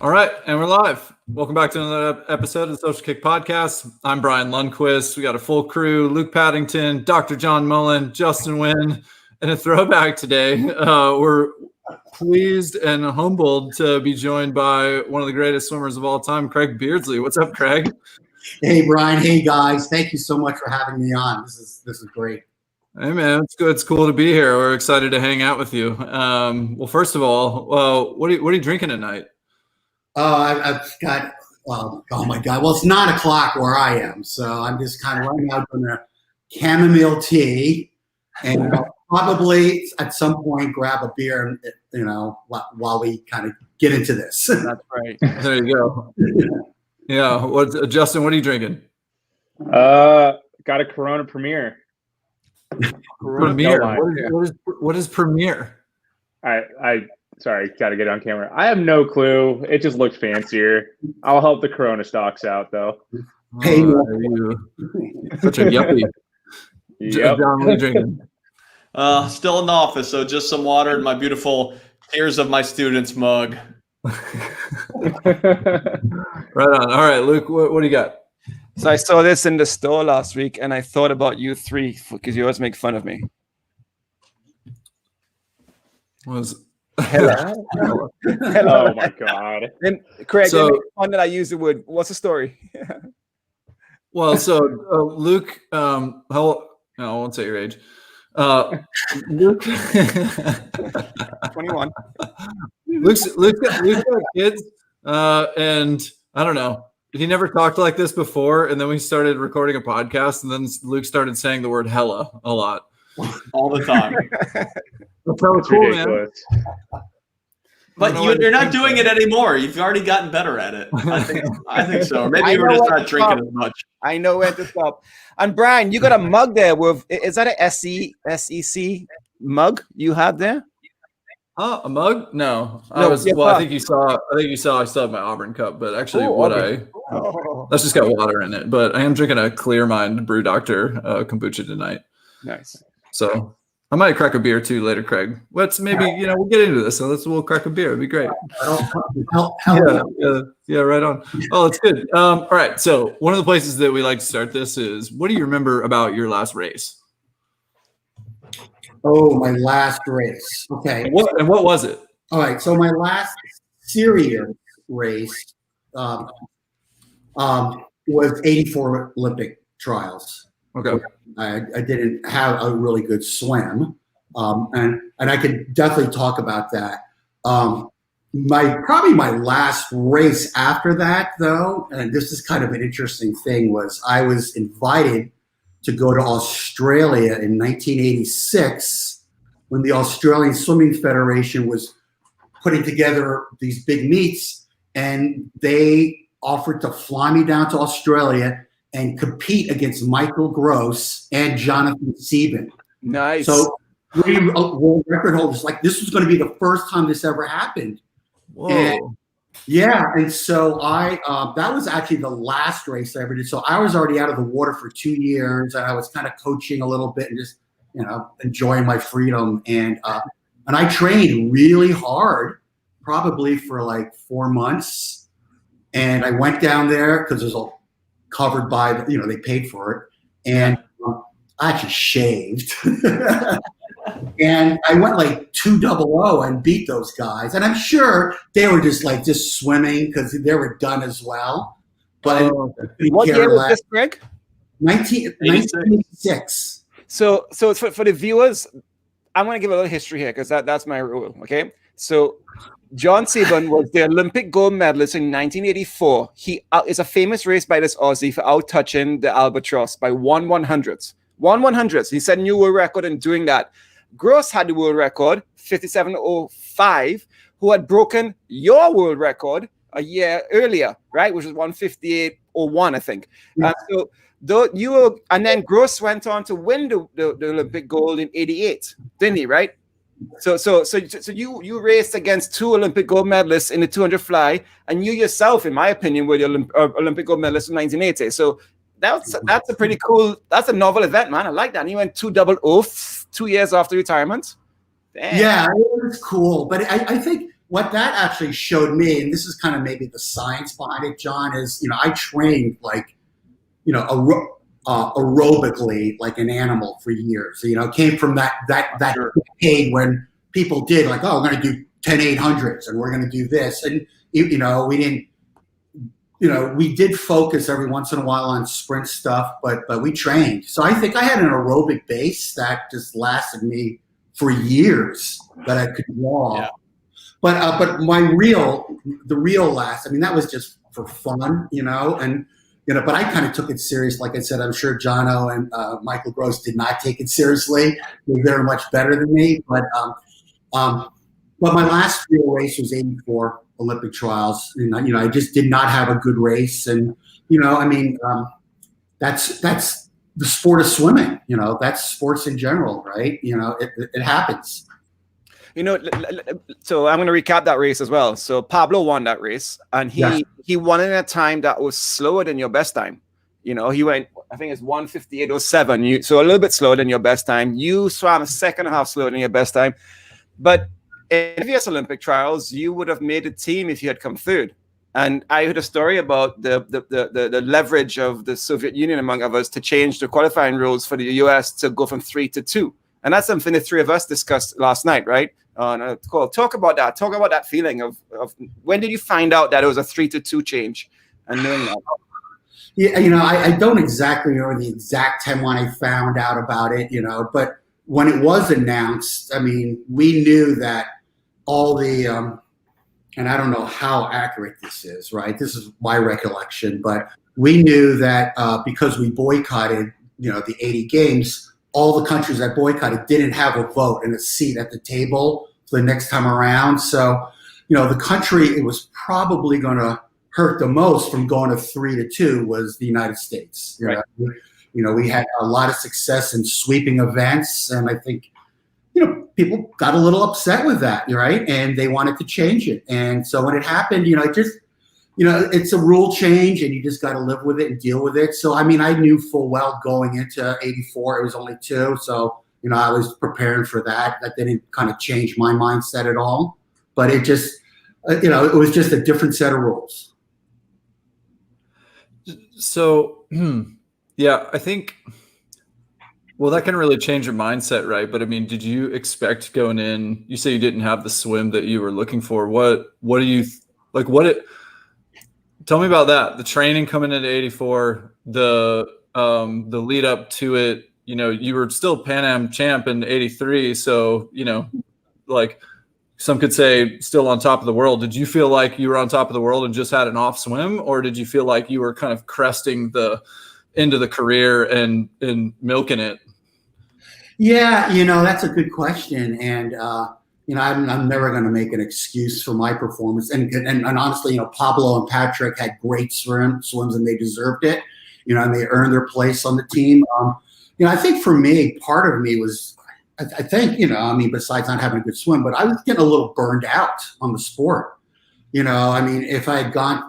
All right, and we're live. Welcome back to another episode of the Social Kick Podcast. I'm Brian Lundquist. We got a full crew: Luke Paddington, Dr. John Mullen, Justin Wynn, and a throwback today. We're pleased and humbled to be joined by one of the greatest swimmers of all time, Craig Beardsley. What's up, Craig? Hey, Brian. Hey, guys. Thank you so much for having me on. This is great. Hey, man. It's good. It's cool to be here. We're excited to hang out with you. Well, first of all, what are you drinking tonight? I've got, oh my God. Well, it's 9 o'clock where I am. So I'm just kind of right now doing a chamomile tea, and I'll probably at some point grab a beer, while we kind of get into this. That's right. There you go. Yeah. Justin, what are you drinking? Got a Corona Premier. Premier. What is Premier? Sorry, got to get on camera. I have no clue. It just looked fancier. I'll help the Corona stocks out, though. Hey, such a yuppie. Yep. John, what are you drinking? Still in the office, so just some water and my beautiful Tears of My Students mug. Right on. All right, Luke, what do you got? So I saw this in the store last week, and I thought about you three because you always make fun of me. Oh my God! And Craig, it makes fun that I use the word. What's the story? Well, so Luke, I won't say your age. Luke, 21. Luke's got kids, and I don't know. He never talked like this before, and then we started recording a podcast, and then Luke started saying the word "hella" a lot, all the time. That's how it's cool, man. But you're not doing it anymore. You've already gotten better at it. I think so. Or maybe we're just not drinking as much. I know where to stop. And Brian, you got a mug there with, is that a SEC mug you had there? Oh, a mug? No. I think you saw I still have my Auburn cup, but actually that's just got water in it. But I am drinking a Clear Mind Brew Doctor kombucha tonight. Nice. So I might crack a beer too later, Craig. Let's maybe, we'll get into this. So we'll crack a beer. It'd be great. Yeah, right on. Oh, it's good. All right. So one of the places that we like to start this is, what do you remember about your last race? Oh, my last race. Okay. What was it? All right. So my last serious race was 84 Olympic trials. Okay. I didn't have a really good swim, and I could definitely talk about that. My last race after that, though, and this is kind of an interesting thing, was I was invited to go to Australia in 1986 when the Australian Swimming Federation was putting together these big meets, and they offered to fly me down to Australia and compete against Michael Gross and Jonathan Sieben. Nice. So world record holders, like, this was going to be the first time this ever happened. Whoa. And so that was actually the last race I ever did. So I was already out of the water for 2 years, and I was kind of coaching a little bit and just, enjoying my freedom. And I trained really hard, probably for like 4 months. And I went down there because there's covered by, they paid for it. And I actually shaved. And I went like 200 and beat those guys. And I'm sure they were just swimming because they were done as well. But what year was this, Greg? 1986. So for the viewers, I'm going to give a little history here because that's my rule, okay? So John Sieben was the Olympic gold medalist in 1984. It's a famous race by this Aussie for out-touching the albatross by 1/100th. 1/100th. He set a new world record in doing that. Gross had the world record, 57.05, who had broken your world record a year earlier, right? Which was 158.01, I think. Yeah. And then Gross went on to win the Olympic gold in 88, didn't he, right? So you raced against two Olympic gold medalists in the 200 fly, and you yourself, in my opinion, were the Olympic gold medalist in 1980. So that's a pretty cool, that's a novel event, man. I like that. And he went 200 2 years after retirement. Damn. Yeah, it was cool. But I think what that actually showed me, and this is kind of maybe the science behind it, John, is, I trained like, aerobically like an animal for years. Came from that Sure. decade when people did like, oh, we're going to do 10 800s and we're going to do this. And, we didn't, we did focus every once in a while on sprint stuff, but we trained. So I think I had an aerobic base that just lasted me for years that I could walk. Yeah. But the real last, I mean, that was just for fun, and, but I kind of took it serious. Like I said, I'm sure Jono and Michael Gross did not take it seriously. They're much better than me. But my last real race was 84 Olympic trials. I just did not have a good race. And, that's the sport of swimming. That's sports in general, right? It happens. So I'm going to recap that race as well. So Pablo won that race, and he won in a time that was slower than your best time. He went, I think it's 1:58.07. So a little bit slower than your best time. You swam a second and a half slower than your best time. But in previous Olympic trials, you would have made the team if you had come third. And I heard a story about the leverage of the Soviet Union, among others, to change the qualifying rules for the US to go from 3 to 2. And that's something the three of us discussed last night, right? On a call. Talk about that. Talk about that feeling of when did you find out that it was a 3 to 2 change and knowing that? Yeah, I don't exactly remember the exact time when I found out about it, but when it was announced, I mean, we knew that all the, and I don't know how accurate this is, right? This is my recollection, but we knew that because we boycotted, the 80 games, all the countries that boycotted didn't have a vote and a seat at the table for the next time around. So, the country it was probably going to hurt the most from going to 3 to 2 was the United States. Right. We had a lot of success in sweeping events, and I think, people got a little upset with that, right? And they wanted to change it. And so when it happened, it just, it's a rule change, and you just got to live with it and deal with it. So, I mean, I knew full well going into 84, it was only 2. So, I was preparing for that. That didn't kind of change my mindset at all. But it just, it was just a different set of rules. So, yeah, I think, well, that can really change your mindset, right? But I mean, did you expect going in, you say you didn't have the swim that you were looking for. What do you, tell me about that. The training coming into 84, the lead up to it, you were still Pan Am champ in 83. So, some could say still on top of the world. Did you feel like you were on top of the world and just had an off swim, or did you feel like you were kind of cresting the end of the career and milking it? Yeah, that's a good question. And, I'm never going to make an excuse for my performance. And honestly, Pablo and Patrick had great swims and they deserved it, and they earned their place on the team. I think for me, part of me was, I think, besides not having a good swim, but I was getting a little burned out on the sport. If I had gone,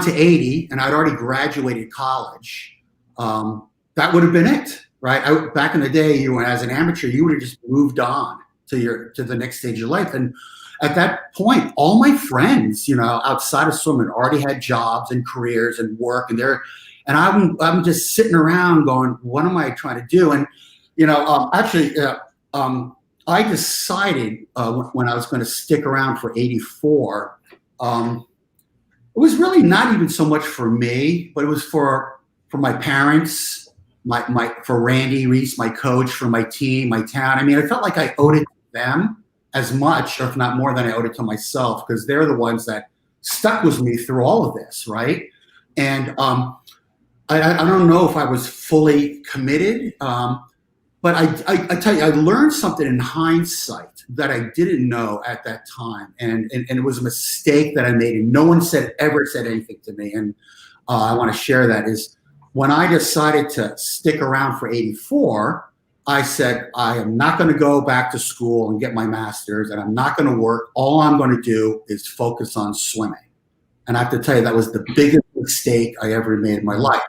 to 80 and I'd already graduated college, that would have been it, right? Back in the day, as an amateur, you would have just moved on to the next stage of your life. And at that point, all my friends, outside of swimming already had jobs and careers and work, and I'm just sitting around going, what am I trying to do? And I decided when I was going to stick around for 84. It was really not even so much for me, but it was for my parents, for Randy Reese, my coach, for my team, my town. I mean, I felt like I owed it to them as much, or if not more than I owed it to myself, because they're the ones that stuck with me through all of this, right? And I don't know if I was fully committed, but I tell you, I learned something in hindsight that I didn't know at that time, and it was a mistake that I made, and no one ever said anything to me, and I want to share that. Is when I decided to stick around for 84, I said, I am not going to go back to school and get my master's, and I'm not going to work. All I'm going to do is focus on swimming. And I have to tell you, that was the biggest mistake I ever made in my life,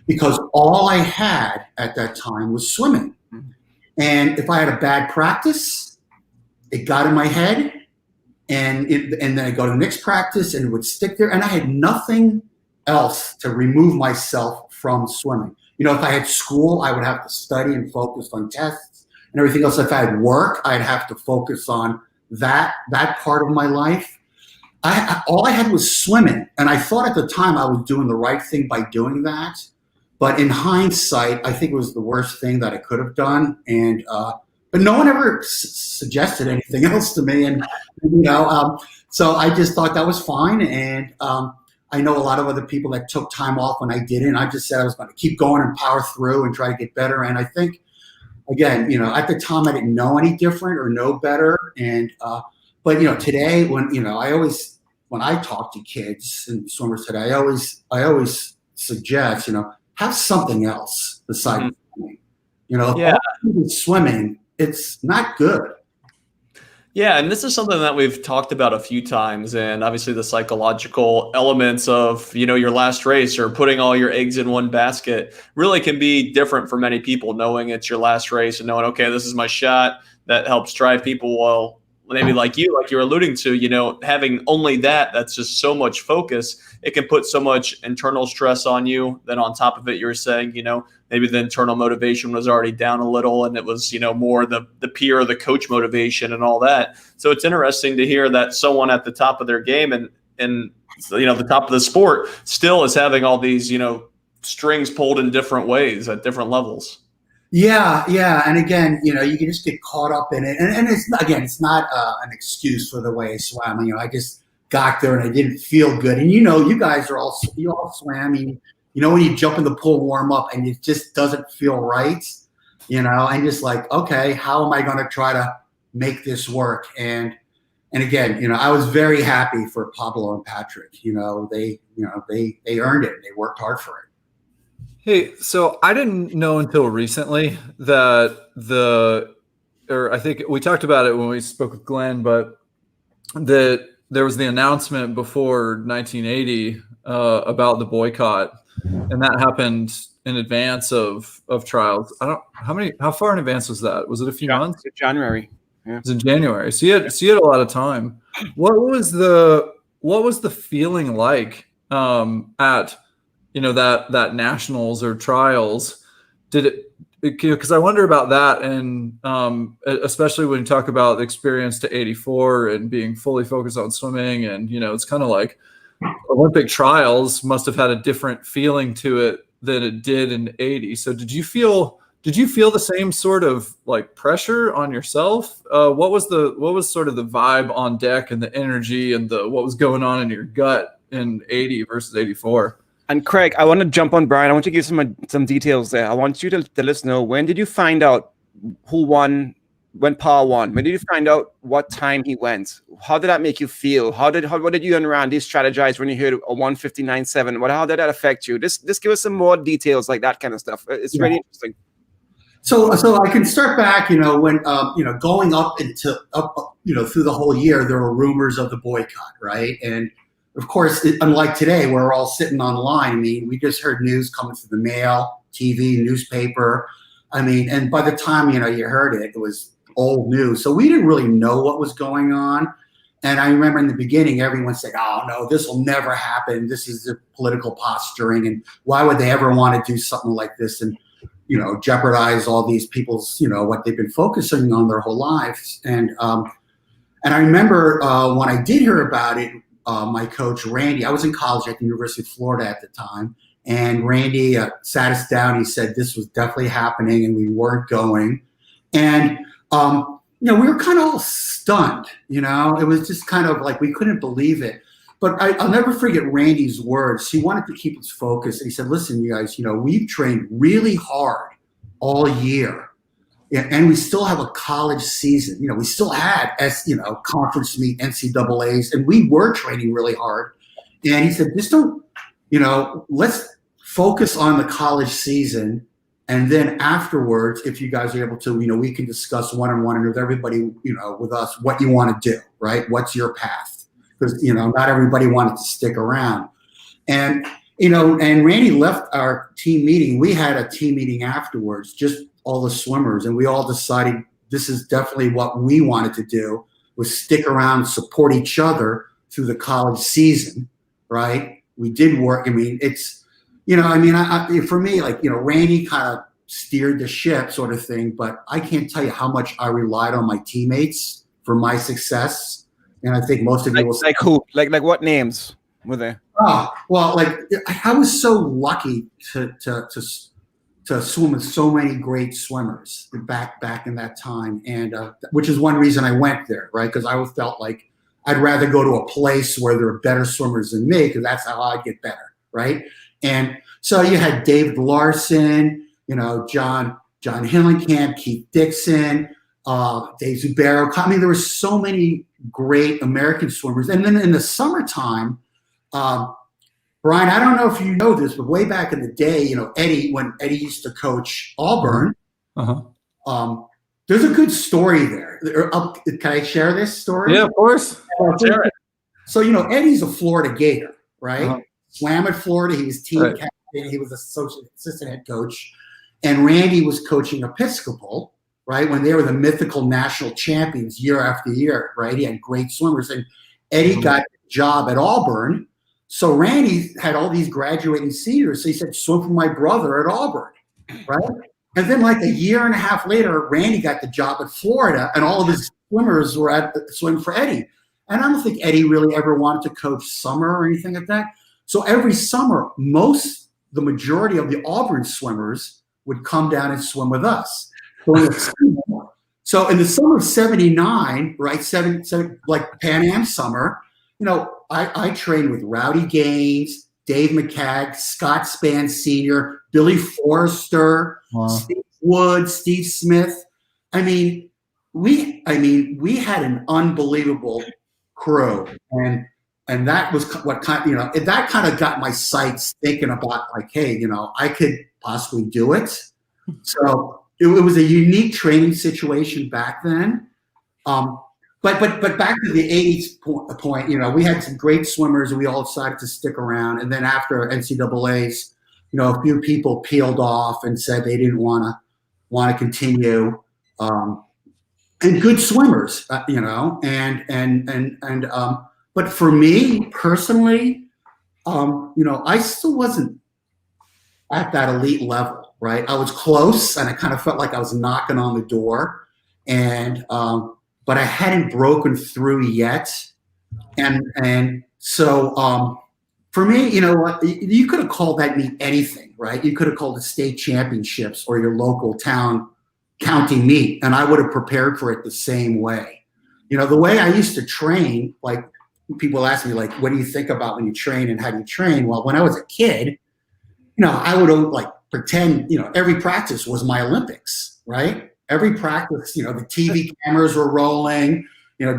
because all I had at that time was swimming. And if I had a bad practice, it got in my head, and then I go to the next practice and it would stick there, and I had nothing else to remove myself from swimming. If I had school, I would have to study and focus on tests and everything else. If I had work, I'd have to focus on that part of my life. All I had was swimming, and I thought at the time I was doing the right thing by doing that. But in hindsight, I think it was the worst thing that I could have done. And but no one ever suggested anything else to me, and so I just thought that was fine. And I know a lot of other people that took time off when I didn't. I just said I was going to keep going and power through and try to get better. And I think, again, at the time I didn't know any different or know better. And but today, when I talk to kids and swimmers today, I always suggest have something else besides swimming. Swimming, it's not good. Yeah, and this is something that we've talked about a few times, and obviously the psychological elements of, your last race or putting all your eggs in one basket really can be different for many people, knowing it's your last race and knowing, okay, this is my shot. That helps drive people. Well, maybe like you're alluding to, having only that's just so much focus. It can put so much internal stress on you. Then on top of it, you're saying, maybe the internal motivation was already down a little, and it was, more the peer or the coach motivation and all that. So it's interesting to hear that someone at the top of their game and the top of the sport still is having all these, strings pulled in different ways at different levels. Yeah. And again, you can just get caught up in it. And it's not an excuse for the way I swam. I just got there and I didn't feel good. And you guys you all swam. When you jump in the pool, warm up, and it just doesn't feel right, and just like, okay, how am I going to try to make this work? And again, I was very happy for Pablo and Patrick. They earned it. They worked hard for it. Hey, so I didn't know until recently that I think we talked about it when we spoke with Glenn, but that there was the announcement before 1980 about the boycott, and that happened in advance of trials. How far in advance was that? Was it a few months? January. Yeah. It was in January. So you had a lot of time. What was the feeling like at that nationals or trials? Did it, because I wonder about that, and especially when you talk about the experience to 84 and being fully focused on swimming, and it's kind of like Olympic trials must have had a different feeling to it than it did in 80. So did you feel the same sort of like pressure on yourself? What was sort of the vibe on deck and the energy and what was going on in your gut in 80 versus 84? And Craig, I want to jump on Brian. I want to give some details there. I want you to let us know, when did you find out who won, when Paul won? When did you find out what time he went? How did that make you feel? What did you and Randy strategize when you heard a 1:59.7? How did that affect you? Just give us some more details, like that kind of stuff. It's really interesting. So I can start back, when going up through the whole year, there were rumors of the boycott, right? And of course, unlike today, where we're all sitting online, we just heard news coming through the mail, TV, newspaper. And by the time, you heard it, it was old news. So we didn't really know what was going on. And I remember in the beginning, everyone said, oh, no, this will never happen. This is the political posturing. And why would they ever want to do something like this and, jeopardize all these people's, what they've been focusing on their whole lives. And I remember when I did hear about it, my coach, Randy, I was in college at the University of Florida at the time, and Randy sat us down. He said this was definitely happening and we weren't going. And, we were kind of all stunned, it was just kind of like we couldn't believe it. But I'll never forget Randy's words. He wanted to keep us focused. He said, listen, you guys, we've trained really hard all year. And we still have a college season. We still had conference meet, NCAAs, and we were training really hard. And he said, just don't, let's focus on the college season. And then afterwards, if you guys are able to, we can discuss one-on-one and with everybody, with us, what you want to do, right? What's your path? Because, not everybody wanted to stick around. And, and Randy left our team meeting. We had a team meeting afterwards, just all the swimmers, and we all decided this is definitely what we wanted to do, was stick around, support each other through the college season, right? We did work. I mean, it's, for me, like, Randy kind of steered the ship sort of thing, but I can't tell you how much I relied on my teammates for my success. And I think most of you will say, like who? Like what names were there? Oh, well, like I was so lucky to swim with so many great swimmers back in that time, and which is one reason I went there, right? Because I felt like I'd rather go to a place where there are better swimmers than me, because that's how I'd get better, right? And so you had David Larson, John Hillenkamp, Keith Dixon, Dave Zubero. I mean, there were so many great American swimmers. And then in the summertime, Brian, I don't know if you know this, but way back in the day, Eddie, when Eddie used to coach Auburn, there's a good story there. Can I share this story? Yeah, of course. Share it. So, Eddie's a Florida Gator, right? Swam at Florida. He was team captain. He was assistant head coach. And Randy was coaching Episcopal, right, when they were the mythical national champions year after year, right? He had great swimmers. And Eddie got a job at Auburn. So Randy had all these graduating seniors. So he said, swim for my brother at Auburn, right? And then like a year and a half later, Randy got the job at Florida, and all of his swimmers were at swim for Eddie. And I don't think Eddie really ever wanted to coach summer or anything like that. So every summer, the majority of the Auburn swimmers would come down and swim with us. So in the summer of '79, right, like Pan Am summer, I trained with Rowdy Gaines, Dave McCagg, Scott Spann Sr., Billy Forrester, Steve Wood, Steve Smith. I mean, we had an unbelievable crew, and that was what that kind of got my sights thinking about, like, hey, I could possibly do it. So it was a unique training situation back then. But back to the 80s point, we had some great swimmers, and we all decided to stick around. And then after NCAA's, a few people peeled off and said they didn't want to continue. And good swimmers, but for me personally, I still wasn't at that elite level, right? I was close, and I kind of felt like I was knocking on the door, and but I hadn't broken through yet. And so for me, you could have called that meet anything, right? You could have called it state championships or your local county meet, and I would have prepared for it the same way. The way I used to train, like people ask me, like, what do you think about when you train and how do you train? Well, when I was a kid, I would like pretend, every practice was my Olympics, right? Every practice, the TV cameras were rolling,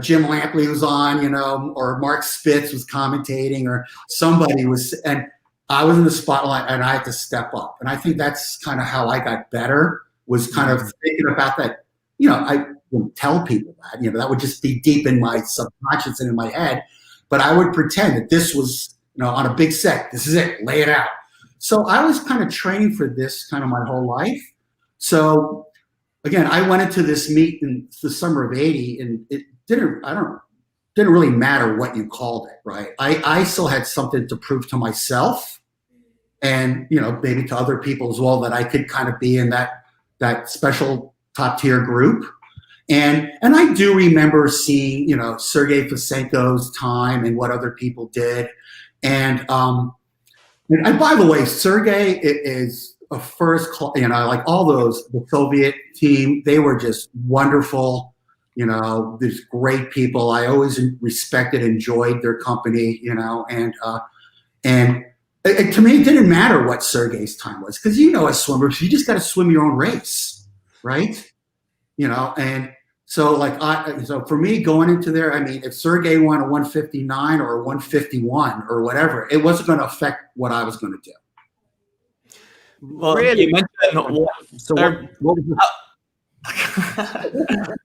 Jim Lampley was on, or Mark Spitz was commentating, or somebody was, and I was in the spotlight, and I had to step up. And I think that's kind of how I got better, was kind of thinking about that. I wouldn't tell people that, that would just be deep in my subconscious and in my head. But I would pretend that this was, on a big set, this is it, lay it out. So I was kind of training for this kind of my whole life. So again, I went into this meet in the summer of '80, and it didn't really matter what you called it, right? I still had something to prove to myself, and maybe to other people as well, that I could kind of be in that special top tier group. And I do remember seeing, Sergei Fosenko's time and what other people did. And by the way, Sergei is a first class, like all those, the Soviet team, they were just wonderful. There's great people. I always respected, enjoyed their company, and to me, it didn't matter what Sergei's time was, because, as swimmers, you just got to swim your own race, right? And so so for me going into there, I mean, if Sergei won a 159 or a 151 or whatever, it wasn't going to affect what I was going to do. Well, really? You mentioned what was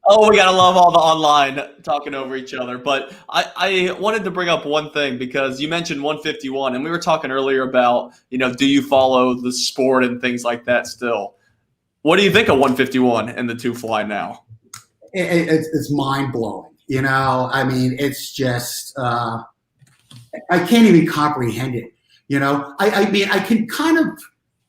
oh, we gotta love all the online talking over each other. But I wanted to bring up one thing, because you mentioned 151, and we were talking earlier about, do you follow the sport and things like that still? What do you think of 151 and the two fly now? it's mind blowing. I mean, it's just I can't even comprehend it. I mean, I can kind of,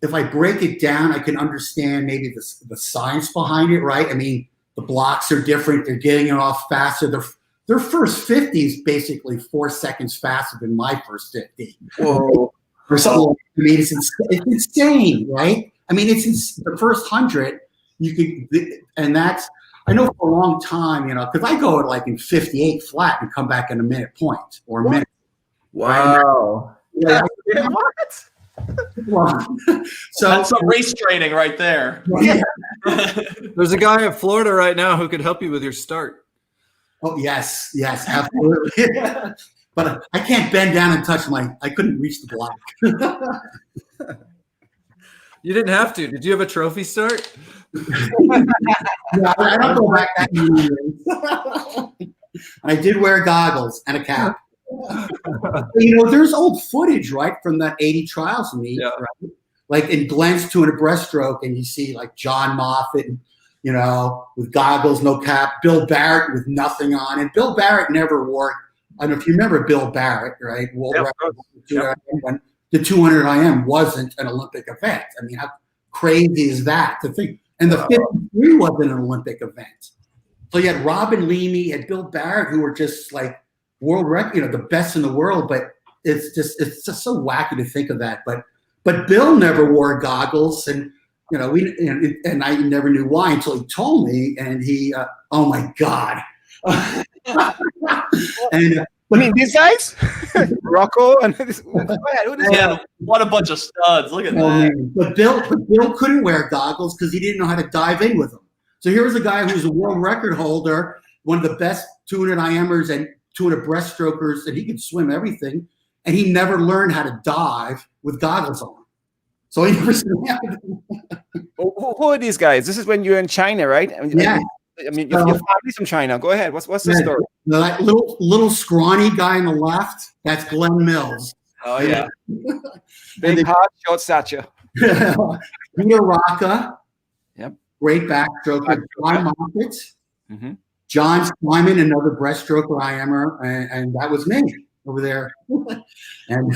if I break it down, I can understand maybe the science behind it, right? I mean, the blocks are different. They're getting it off faster. Their first 50 is basically 4 seconds faster than my first 50. Whoa. Or something like that. I mean, it's insane, right? I mean, the first 100, you could, and that's, I know for a long time, because I go like in 58 flat and come back in a minute point or a minute. Wow. Yeah. What? So That's some race training right there. Yeah. There's a guy in Florida right now who could help you with your start. Oh, yes, absolutely. But I can't bend down and touch I couldn't reach the block. You didn't have to. Did you have a trophy start? Yeah, I don't go back that many years. I did wear goggles and a cap. There's old footage, right, from that 80 trials meet, right? Like in Glenn's 200 breaststroke, and you see like John Moffitt, with goggles, no cap. Bill Barrett with nothing on, and Bill Barrett never wore. I don't know if you remember Bill Barrett, right? World record, when the 200 IM wasn't an Olympic event. I mean, how crazy is that to think? And the 53 wasn't an Olympic event. So you had Robin Leamy and Bill Barrett, who were just like world record, the best in the world. But it's just so wacky to think of that. But Bill never wore goggles, and and I never knew why until he told me. And he, oh my God. And I mean, these guys, Rocco, and what a bunch of studs! Look at that. Man. But Bill couldn't wear goggles because he didn't know how to dive in with them. So here was a guy who's a world record holder, one of the best 200 IMers and 200 breaststrokers, and he could swim everything, and he never learned how to dive with goggles on. So he never. Who are these guys? This is when you're in China, right? Yeah. I mean, your family's from China. Go ahead. What's the story? That little scrawny guy on the left, that's Glenn Mills. Oh, yeah. Big, hot, short stature. Peter Rocca. Yep. Great backstroker. John Moffitt. Mm-hmm. John Simon, another breaststroker IMer, and that was me over there. And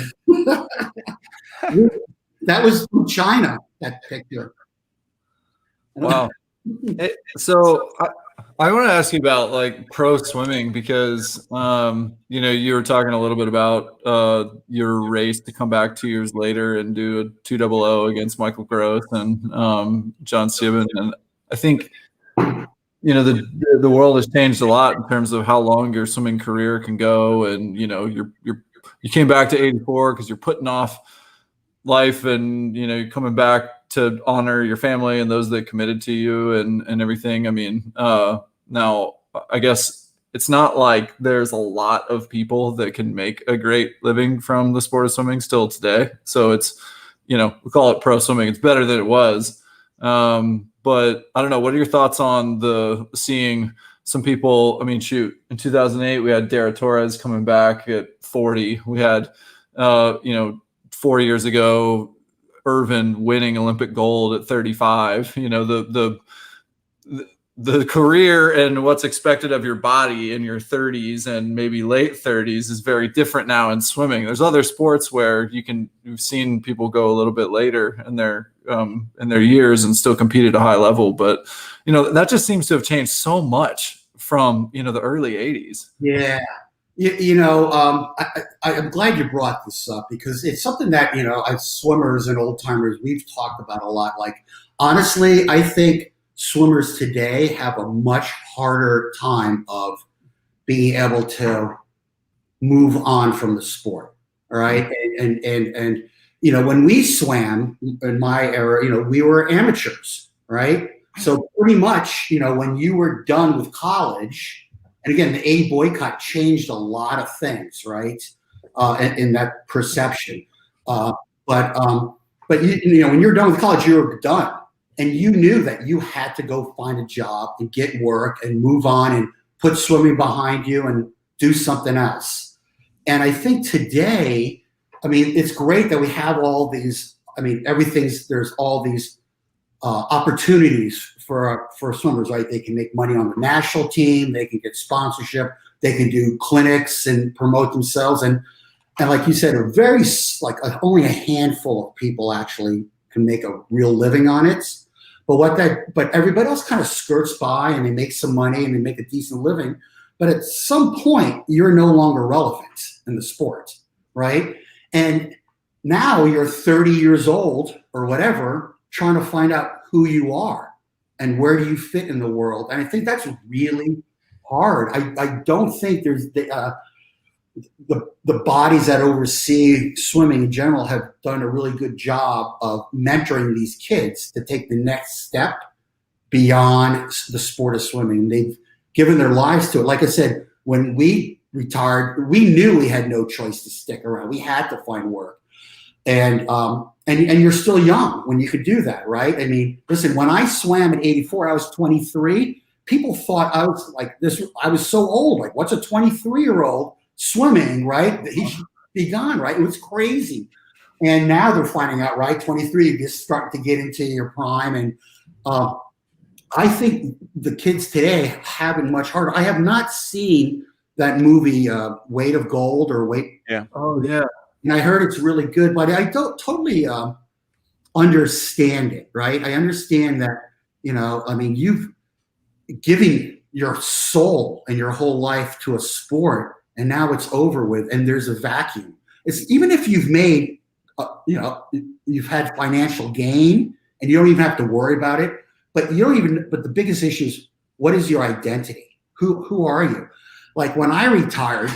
that was from China, that picture. Wow. So I want to ask you about like pro swimming because you were talking a little bit about your race to come back 2 years later and do a 200 against Michael Gross and John Sieben, and I think the world has changed a lot in terms of how long your swimming career can go, and you came back to 84 because you're putting off life, and you're coming back to honor your family and those that committed to you and everything. I mean, now I guess it's not like there's a lot of people that can make a great living from the sport of swimming still today. So it's, we call it pro swimming. It's better than it was. But I don't know. What are your thoughts on seeing some people? I mean, shoot, in 2008, we had Dara Torres coming back at 40. We had, 4 years ago, Irvin winning Olympic gold at 35. The career and what's expected of your body in your 30s and maybe late 30s is very different now in swimming. There's other sports where you've seen people go a little bit later in their years and still compete at a high level, but that just seems to have changed so much from the early 80s. Yeah. I'm glad you brought this up because it's something that, as swimmers and old timers, we've talked about a lot. Like, honestly, I think swimmers today have a much harder time of being able to move on from the sport. All right. And when we swam in my era, we were amateurs. Right. So pretty much, when you were done with college, and again, the 80 boycott changed a lot of things, right? In that perception. But when you're done with college, you're done. And you knew that you had to go find a job and get work and move on and put swimming behind you and do something else. And I think today, it's great that we have all these, there's all these opportunities for swimmers, right? They can make money on the national team. They can get sponsorship. They can do clinics and promote themselves. And like you said, only a handful of people actually can make a real living on it. But everybody else kind of skirts by and they make some money and they make a decent living. But at some point, you're no longer relevant in the sport, right? And now you're 30 years old or whatever, trying to find out who you are and where do you fit in the world. And I think that's really hard. I don't think there's the bodies that oversee swimming in general have done a really good job of mentoring these kids to take the next step beyond the sport of swimming. They've given their lives to it. Like I said, when we retired, we knew we had no choice to stick around. We had to find work. And you're still young when you could do that, right? I mean, listen, when I swam at 84, I was 23. People thought I was like this. I was so old. Like, what's a 23-year-old swimming, right? He should be gone, right? It was crazy. And now they're finding out, right? 23, you're just starting to get into your prime. And I think the kids today have it much harder. I have not seen that movie, Weight of Gold or Weight. Yeah. Oh, yeah. And I heard it's really good, but I don't totally understand it, right? I understand that, I mean, you've given your soul and your whole life to a sport, and now it's over with, and there's a vacuum. It's even if you've made, you've had financial gain, and you don't even have to worry about it. But But the biggest issue is, what is your identity? Who are you? Like when I retired,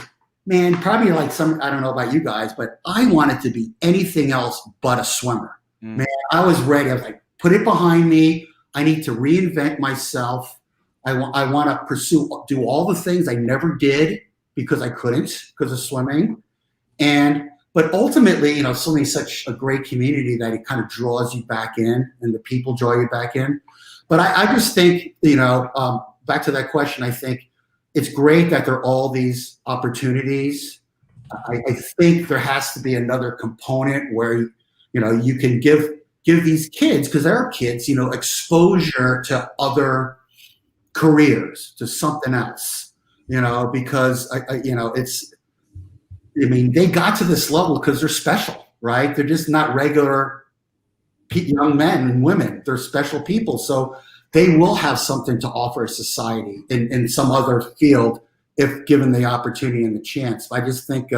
man, probably like I don't know about you guys, but I wanted to be anything else but a swimmer. Man, I was ready. I was like, put it behind me. I need to reinvent myself. I want to do all the things I never did because I couldn't because of swimming. But ultimately, swimming is such a great community that it kind of draws you back in, and the people draw you back in. But I just think, back to that question, I think it's great that there are all these opportunities. I think there has to be another component where, you can give these kids, because there are kids, exposure to other careers, to something else, because they got to this level because they're special, right? They're just not regular young men and women. They're special people. So they will have something to offer society in some other field if given the opportunity and the chance. I just think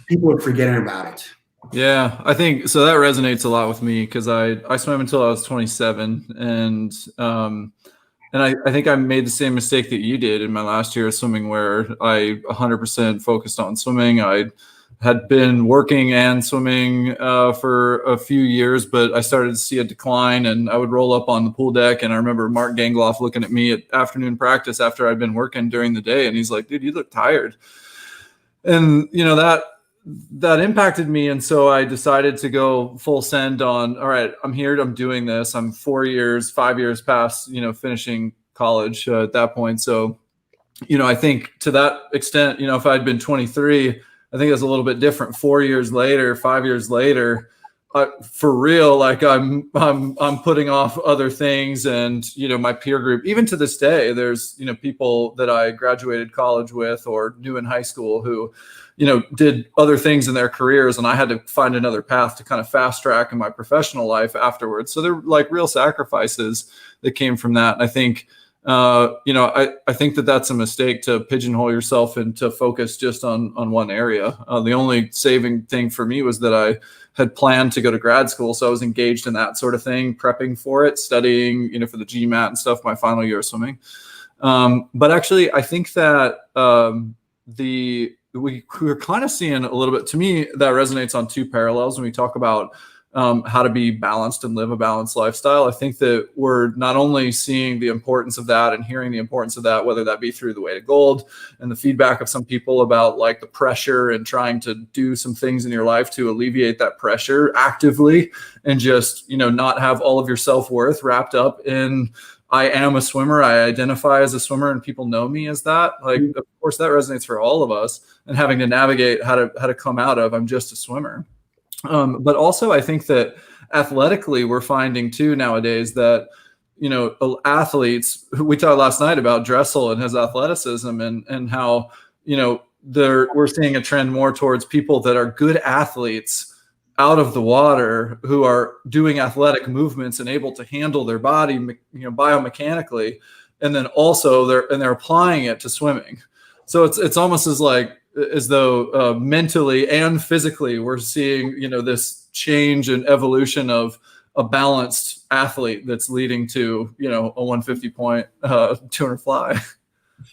people are forgetting about it. Yeah, I think so. That resonates a lot with me because I swam until I was 27, and I think I made the same mistake that you did in my last year of swimming, where I 100% focused on swimming. I had been working and swimming for a few years, but I started to see a decline, and I would roll up on the pool deck. And I remember Mark Gangloff looking at me at afternoon practice after I'd been working during the day, and he's like, "Dude, you look tired." And that impacted me. And so I decided to go full send on, all right, I'm here, I'm doing this. I'm 5 years past, finishing college at that point. So, I think to that extent, if I'd been 23, I think it's a little bit different. 4 years later, 5 years later, for real, like I'm putting off other things, and my peer group, even to this day, there's people that I graduated college with or knew in high school who did other things in their careers, and I had to find another path to kind of fast track in my professional life afterwards. So they're like real sacrifices that came from that. And I think I think that's a mistake to pigeonhole yourself and to focus just on one area. The only saving thing for me was that I had planned to go to grad school. So I was engaged in that sort of thing, prepping for it, studying, for the GMAT and stuff, my final year of swimming. But actually, I think that we're kind of seeing a little bit, to me, that resonates on two parallels when we talk about how to be balanced and live a balanced lifestyle. I think that we're not only seeing the importance of that and hearing the importance of that, whether that be through the Weight of Gold and the feedback of some people about like the pressure and trying to do some things in your life to alleviate that pressure actively, and just, not have all of your self-worth wrapped up in, I am a swimmer, I identify as a swimmer, and people know me as that. Like, of course, that resonates for all of us, and having to navigate how to come out of, I'm just a swimmer. But also, I think that athletically, we're finding too nowadays that, athletes, we talked last night about Dressel and his athleticism and how, we're seeing a trend more towards people that are good athletes out of the water who are doing athletic movements and able to handle their body, biomechanically. And then also they're applying it to swimming. So it's almost as though mentally and physically we're seeing, this change and evolution of a balanced athlete that's leading to, a 150 point 200 fly.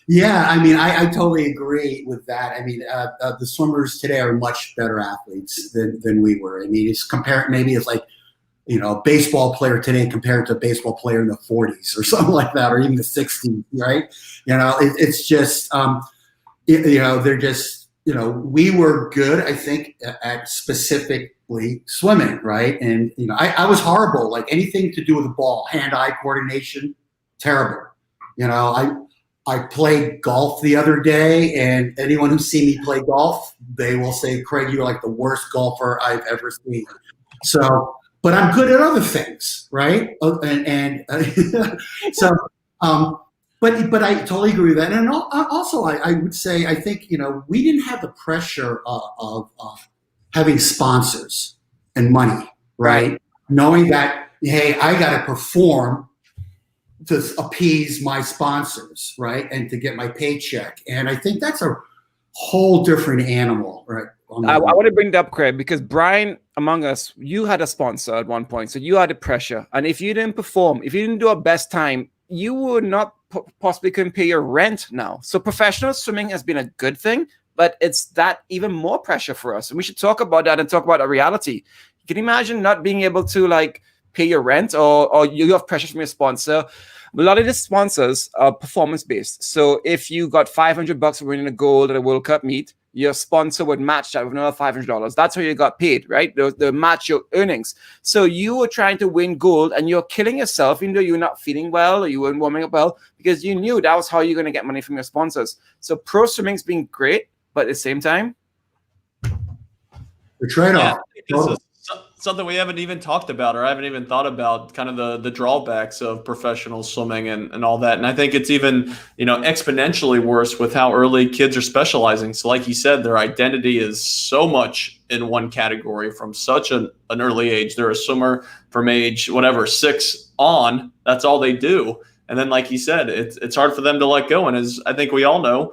Yeah, I mean, I totally agree with that. I mean, the swimmers today are much better athletes than we were. I mean, it's like, a baseball player today compared to a baseball player in the 40s or something like that, or even the 60s, right? It's just, they're just, we were good, I think, at specifically swimming, right? And, I was horrible, like anything to do with the ball, hand-eye coordination, terrible. I played golf the other day, and anyone who's seen me play golf, they will say, Craig, you're like the worst golfer I've ever seen. So, but I'm good at other things, right? And but I totally agree with that. And also, I would say, I think, we didn't have the pressure of having sponsors and money, right? Knowing that, hey, I got to perform to appease my sponsors, right? And to get my paycheck. And I think that's a whole different animal, right? I want to bring that up, Craig, because Brian, among us, you had a sponsor at one point. So you had the pressure. And if you didn't perform, if you didn't do a best time, you would not possibly couldn't pay your rent now. So professional swimming has been a good thing, but it's that even more pressure for us. And we should talk about that and talk about a reality. Can you imagine not being able to pay your rent or you have pressure from your sponsor? A lot of the sponsors are performance-based. So if you got $500 for winning a gold at a World Cup meet, your sponsor would match that with another $500. That's how you got paid, right? They match your earnings. So you were trying to win gold and you're killing yourself, even though you're not feeling well or you weren't warming up well, because you knew that was how you're going to get money from your sponsors. So pro swimming's been great, but at the same time, the trade-off. Yeah, something we haven't even talked about, or I haven't even thought about, kind of the drawbacks of professional swimming and all that. And I think it's even, exponentially worse with how early kids are specializing. So like you said, their identity is so much in one category from such an early age. They're a swimmer from age, 6 on, that's all they do. And then, like you said, it's hard for them to let go. And as I think we all know,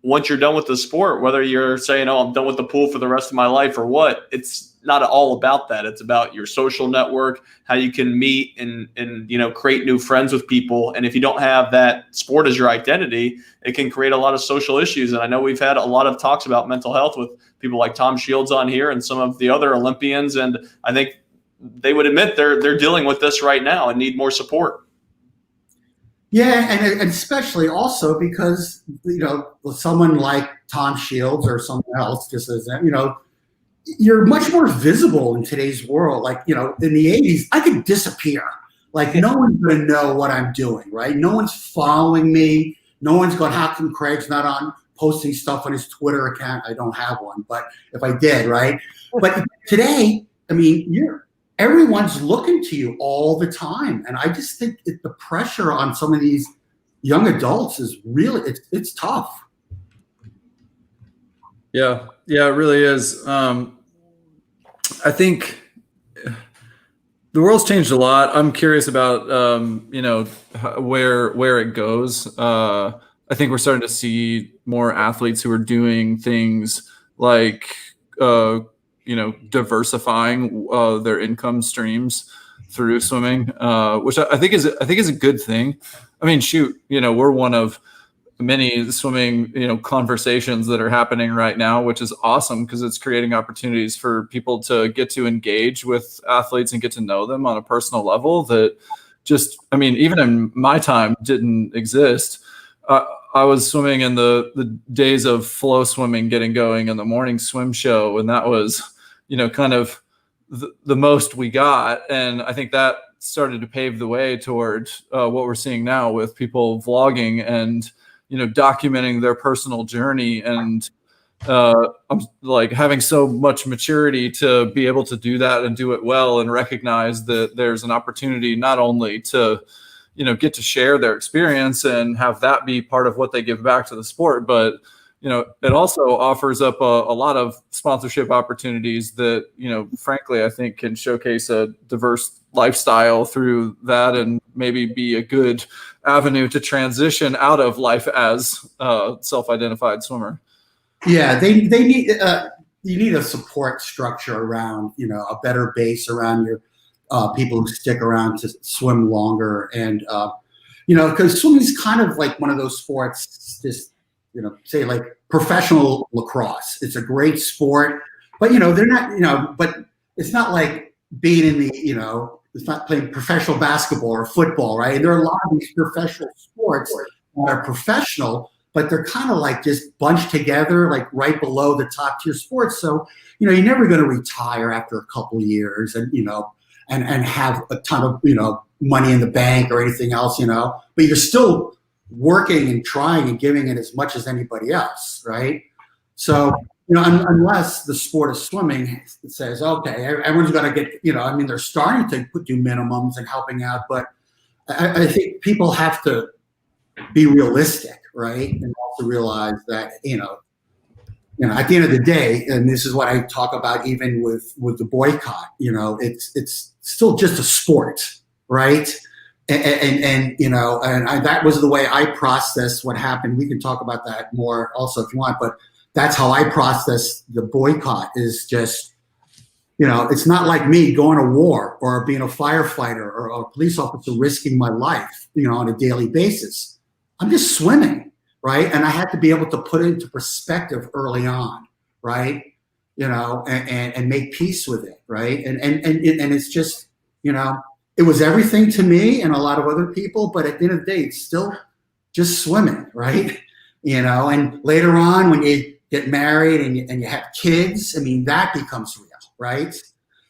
once you're done with the sport, whether you're saying, I'm done with the pool for the rest of my life or what, it's not all about that. It's about your social network, how you can meet and create new friends with people. And if you don't have that sport as your identity, it can create a lot of social issues. And I know we've had a lot of talks about mental health with people like Tom Shields on here and some of the other Olympians. And I think they would admit they're dealing with this right now and need more support. Yeah, and especially also because, someone like Tom Shields or someone else, just as you're much more visible in today's world. Like, in the 80s, I could disappear. Like, no one's going to know what I'm doing, right? No one's following me. No one's going, how come Craig's not on posting stuff on his Twitter account? I don't have one, but if I did, right? But today, I mean, everyone's looking to you all the time. And I just think the pressure on some of these young adults is really, it's tough. Yeah, it really is. I think the world's changed a lot. I'm curious about, where it goes. I think we're starting to see more athletes who are doing things like, diversifying their income streams through swimming, which I think is a good thing. I mean, shoot, we're one of many swimming, conversations that are happening right now, which is awesome because it's creating opportunities for people to get to engage with athletes and get to know them on a personal level that just, even in my time didn't exist. I was swimming in the days of flow swimming getting going in the morning swim show. And that was, kind of the most we got. And I think that started to pave the way toward what we're seeing now with people vlogging and, documenting their personal journey and, I'm like having so much maturity to be able to do that and do it well, and recognize that there's an opportunity not only to, get to share their experience and have that be part of what they give back to the sport, but it also offers up a lot of sponsorship opportunities that, frankly, I think can showcase a diverse lifestyle through that, and maybe be a good avenue to transition out of life as a self-identified swimmer. Yeah, they need you need a support structure around, a better base around your people who stick around to swim longer, and because swimming is kind of like one of those sports, just say like professional lacrosse. It's a great sport, but they're not, but it's not like being in the, it's not playing professional basketball or football, right? And there are a lot of these professional sports that are professional, but they're kind of like just bunched together, like right below the top tier sports. So, you're never going to retire after a couple of years and, and have a ton of, money in the bank or anything else, but you're still working and trying and giving it as much as anybody else, right? So, unless the sport of swimming says, okay, everyone's got to get, they're starting to do minimums and helping out, but I think people have to be realistic, right? And also realize that, at the end of the day, and this is what I talk about even with the boycott, it's still just a sport, right? And that was the way I processed what happened. We can talk about that more also if you want, but that's how I process the boycott. Is just, it's not like me going to war or being a firefighter or a police officer risking my life, on a daily basis. I'm just swimming, right? And I had to be able to put it into perspective early on, right? And make peace with it, right? And it's just, it was everything to me and a lot of other people, but at the end of the day, it's still just swimming, right? And later on when you get married and you have kids, that becomes real, right?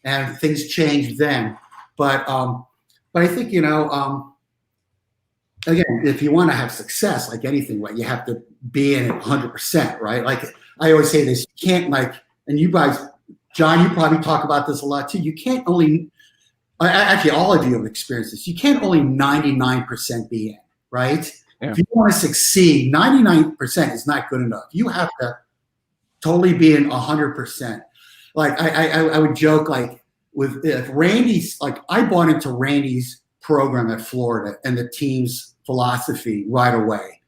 And things change then. But I think, again, if you want to have success, like anything, right, you have to be in it 100%, right? Like I always say this, you can't and you guys, John, you probably talk about this a lot too. You can't only, actually all of you have experienced this. You can't only 99% be in, right? Yeah. If you want to succeed, 99% is not good enough. You have to totally be in 100%. Like I would joke if Randy's, I bought into Randy's program at Florida and the team's philosophy right away.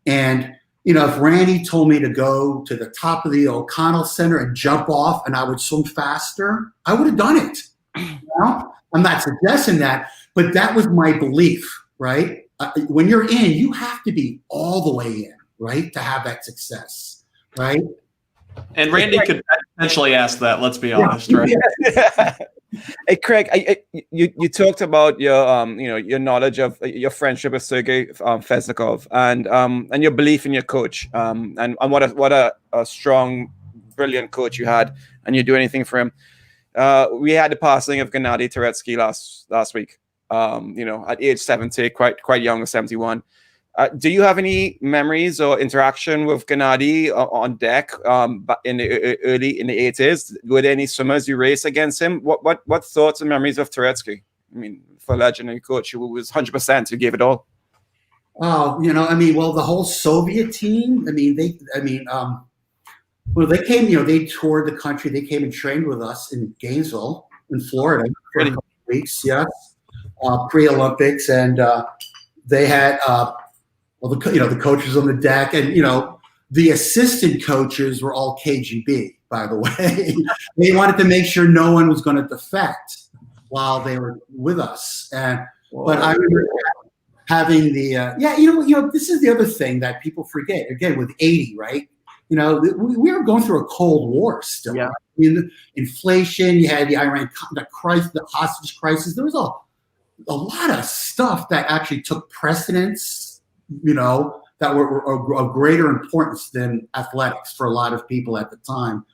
And, if Randy told me to go to the top of the O'Connell Center and jump off and I would swim faster, I would have done it. I'm not suggesting that, but that was my belief, right? When you're in, you have to be all the way in, right, to have that success, right? And Randy could potentially ask that. Let's be honest, right? Hey, Craig, you talked about your your knowledge of your friendship with Sergei Fesnikov and your belief in your coach and what a strong, brilliant coach you had, and you do anything for him. We had the passing of Gennadi Touretski last week. At age 70, quite young, 71. Do you have any memories or interaction with Gennadi on deck in the 80s? Were there any swimmers you raced against him? What thoughts and memories of Touretski? For a legendary coach who was 100%, who gave it all. Oh, well, the whole Soviet team. They came. They toured the country. They came and trained with us in Gainesville, in Florida, for a couple of weeks. Yes, pre-Olympics, and they had. The coaches on the deck, and the assistant coaches were all KGB. By the way, they wanted to make sure no one was going to defect while they were with us. But I remember having the this is the other thing that people forget. Again, with 80, right? We were going through a Cold War still. Yeah. Right? Inflation. You had the Iran crisis, the hostage crisis. There was a lot of stuff that actually took precedence. That were of greater importance than athletics for a lot of people at the time.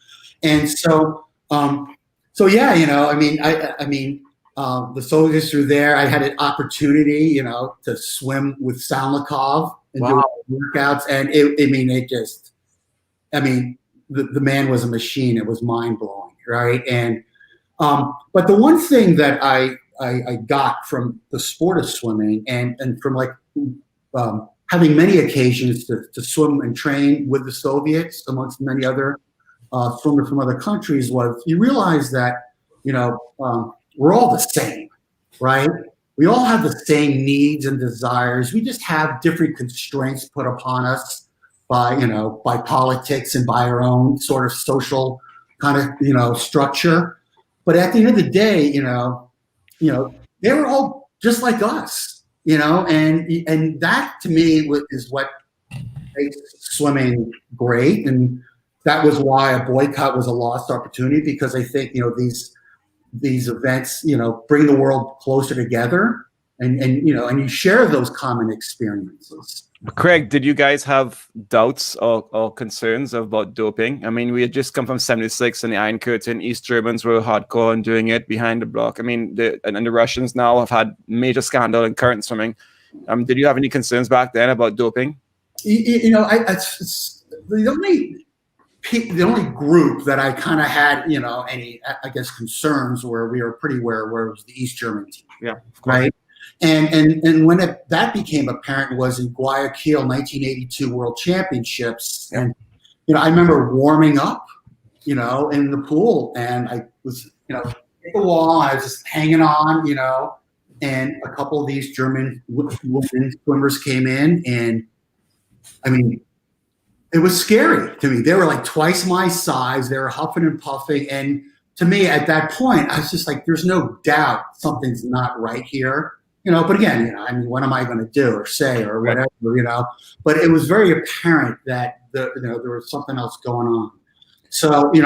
And so yeah, the Soviets were there. I had an opportunity, to swim with Salnikov and do workouts. And the man was a machine. It was mind blowing, right? And but the one thing that I got from the sport of swimming and from like having many occasions to swim and train with the Soviets amongst many other swimmers from other countries was you realize that, we're all the same, right? We all have the same needs and desires. We just have different constraints put upon us by politics and by our own sort of social kind of, structure. But at the end of the day, they were all just like us, and that to me is what makes swimming great. And that was why a boycott was a lost opportunity, because I think, these events, bring the world closer together and you share those common experiences. Craig, did you guys have doubts or concerns about doping? I mean, we had just come from 76 and the Iron Curtain. East Germans were hardcore and doing it behind the block. I mean, the Russians now have had major scandal in current swimming. Did you have any concerns back then about doping? It's the only group that I kind of had, any, I guess, concerns where we were pretty aware where it was the East German team. Yeah, right. And when that became apparent was in Guayaquil, 1982 World Championships. Yeah. And, I remember warming up, in the pool, and I was, at the wall, I was just hanging on, and a couple of these German women swimmers came in, and I mean, it was scary to me. They were like twice my size. They were huffing and puffing. And to me, at that point, I was just like, there's no doubt something's not right here. But again, I mean, what am I going to do or say or whatever, But it was very apparent that there was something else going on. So, and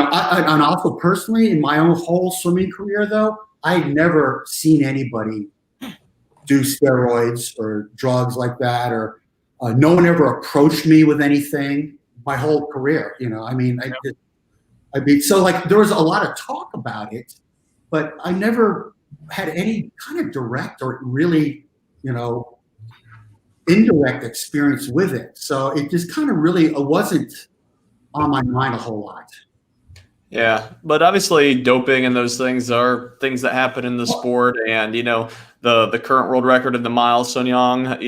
also personally, in my own whole swimming career, though, I'd never seen anybody do steroids or drugs like that, or no one ever approached me with anything my whole career. So like there was a lot of talk about it, but I never had any kind of direct or really, indirect experience with it. So it just kind of really wasn't on my mind a whole lot. Yeah, but obviously doping and those things are things that happen in the sport. And, the current world record in the mile, Sun Yang,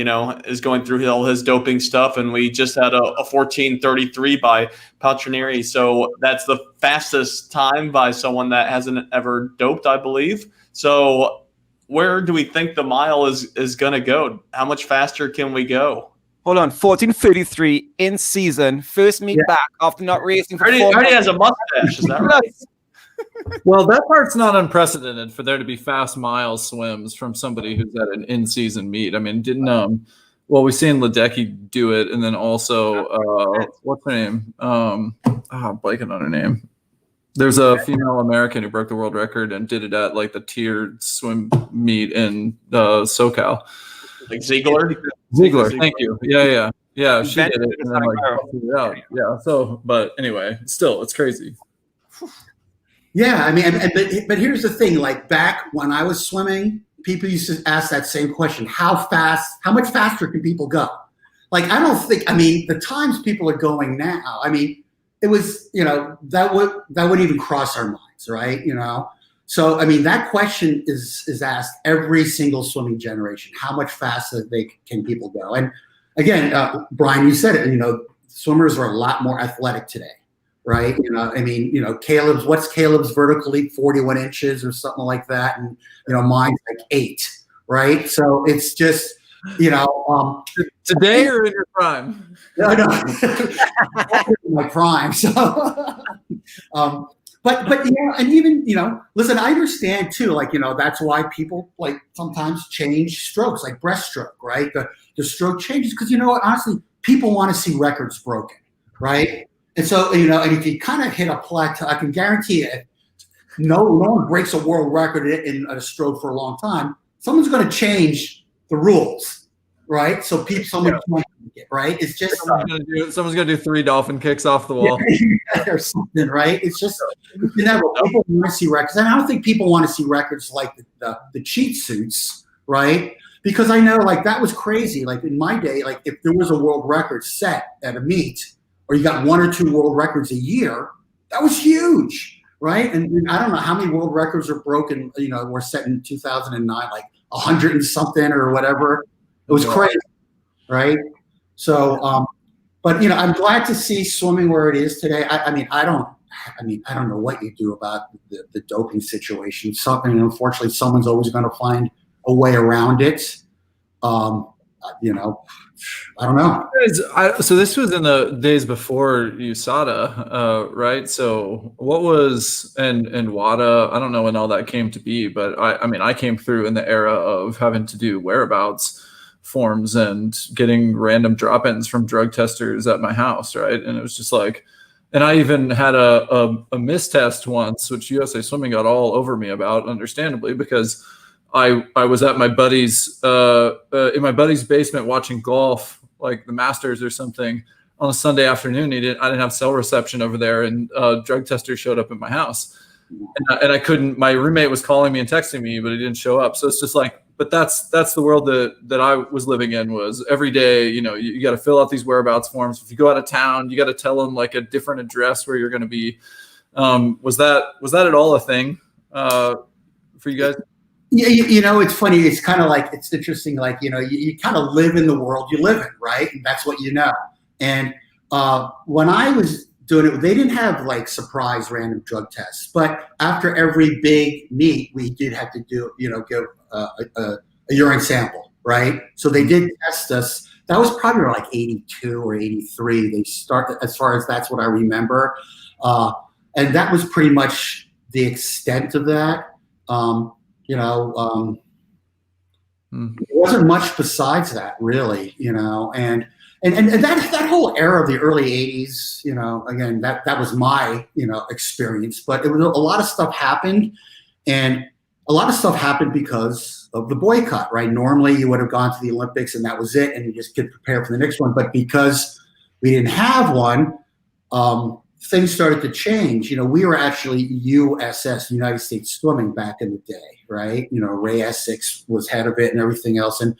is going through all his doping stuff. And we just had a 14:33 by Paltrinieri. So that's the fastest time by someone that hasn't ever doped, I believe. So where do we think the mile is going to go? How much faster can we go? Hold on, 14:33 in season, first meet back after not racing for 4 months. Already has a mustache, is that right? Well, that part's not unprecedented for there to be fast mile swims from somebody who's at an in-season meet. I mean, we've seen Ledecky do it, and then also what's her name? Blanking on her name. There's a female American who broke the world record and did it at like the tiered swim meet in SoCal. Like Ziegler, thank you. Yeah. She did it, and then yeah. So, but anyway, still, it's crazy. Yeah, I mean, but here's the thing. Like back when I was swimming, people used to ask that same question: how much faster can people go? Like, I don't think. I mean, the times people are going now. I mean, it was that wouldn't even cross our minds, right? So, I mean, that question is asked every single swimming generation. How much faster can people go? And again, Brian, you said it. Swimmers are a lot more athletic today, right? What's Caleb's vertical leap? 41 inches or something like that, and mine's like 8, right? So it's just today or in your prime? No, in my prime. So. But and even listen, I understand too. Like that's why people like sometimes change strokes, like breaststroke, right? The stroke changes because honestly, people want to see records broken, right? And so and if you kind of hit a plateau, I can guarantee it. No one breaks a world record in a stroke for a long time. Someone's going to change the rules, right? So someone's going to get right. It's just someone's going to do 3 dolphin kicks off the wall. Or something, right? It's just people want to see records, and I don't think people want to see records like the cheat suits, right? Because I know like that was crazy. Like in my day, like if there was a world record set at a meet or you got 1 or 2 world records a year, that was huge, right? And I don't know how many world records are broken, were set in 2009, like 100 and something or whatever. It was crazy, right? So, but I'm glad to see swimming where it is today. I don't know what you do about the doping situation. Unfortunately, someone's always going to find a way around it. I don't know. So this was in the days before USADA, right? So what was and WADA? I don't know when all that came to be, but I came through in the era of having to do whereabouts forms and getting random drop-ins from drug testers at my house, right? And it was just like, and I even had a mistest once, which USA Swimming got all over me about, understandably, because I was at my buddy's in my buddy's basement watching golf, like the Masters or something, on a Sunday afternoon. I didn't have cell reception over there, and drug tester showed up at my house, and I couldn't. My roommate was calling me and texting me, but he didn't show up. So it's just like, but that's the world that I was living in. Was every day, you got to fill out these whereabouts forms. If you go out of town, you got to tell them like a different address where you're going to be. Was that at all a thing for you guys? Yeah, it's funny. It's kind of like, it's interesting. Like, you kind of live in the world you live in, right? And that's what you know. And when I was doing it, they didn't have like surprise random drug tests. But after every big meet, we did have to do, give a urine sample, right? So they did test us. That was probably like 82 or 83. They started, as far as that's what I remember. And that was pretty much the extent of that. It wasn't much besides that, really, and that whole era of the early 80s, again, that was my, experience, but it was a lot of stuff happened, and a lot of stuff happened because of the boycott, right? Normally you would have gone to the Olympics and that was it, and you just get prepared for the next one. But because we didn't have one, things started to change. We were actually USS, United States Swimming, back in the day, right? Ray Essex was head of it and everything else. And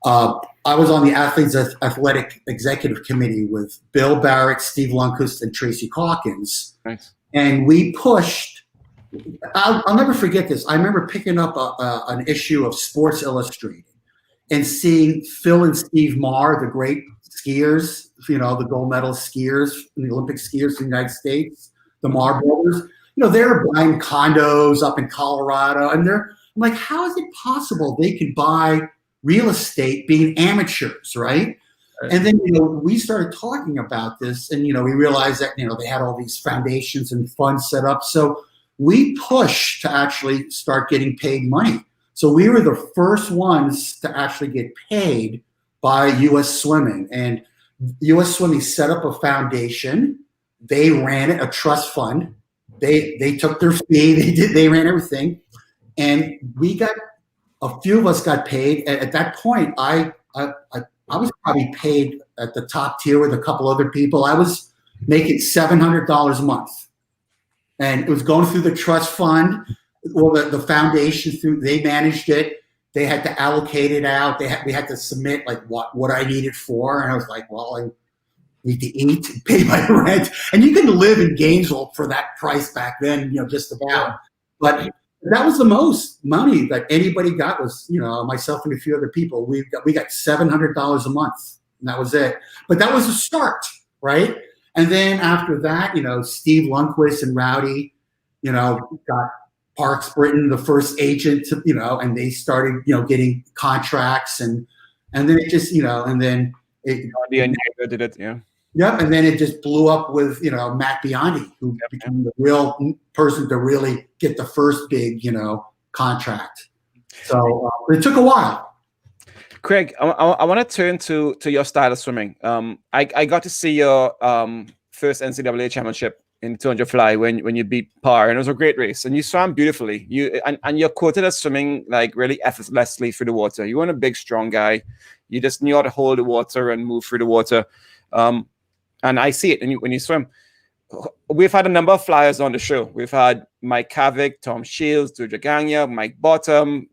I was on the Athletes Athletic Executive Committee with Bill Barrett, Steve Lundquist, and Tracy Calkins. Nice. And we pushed, I'll never forget this. I remember picking up an issue of Sports Illustrated and seeing Phil and Steve Marr, the great skiers, the gold medalist skiers, the Olympic skiers in the United States, the Marr brothers, they're buying condos up in Colorado. And I'm like, how is it possible they could buy real estate being amateurs, right? And then, we started talking about this, and, we realized that, they had all these foundations and funds set up. So we pushed to actually start getting paid money. So we were the first ones to actually get paid by U.S. Swimming. And U.S. Swimming set up a foundation. They ran it, a trust fund. They took their fee. They ran everything. And we got, a few of us got paid. At that point, I was probably paid at the top tier with a couple other people. I was making $700 a month. And it was going through the trust fund. Well, the foundation, they managed it. They had to allocate it out. We had to submit like what I needed for. And I was like, well, I need to eat and pay my rent. And you can live in Gainesville for that price back then, just about. But that was the most money that anybody got was, myself and a few other people. We got $700 a month, and that was it. But that was a start, right? And then after that, Steve Lundquist and Rowdy, got Parks Britain, the first agent, and they started, getting contracts, and then it just, and then it did it, yeah. Yep, and then it just blew up with, Matt Biondi, who became the real person to really get the first big, contract. So it took a while. Craig, I want to turn to your style of swimming. I got to see your first NCAA championship in 200 fly when you beat Parr, and it was a great race, and you swam beautifully. And you're quoted as swimming like really effortlessly through the water. You weren't a big, strong guy. You just knew how to hold the water and move through the water. And I see it when you swim. We've had a number of flyers on the show. We've had Mike Kavik, Tom Shields, Deirdre Gagnon, Mike Bottom,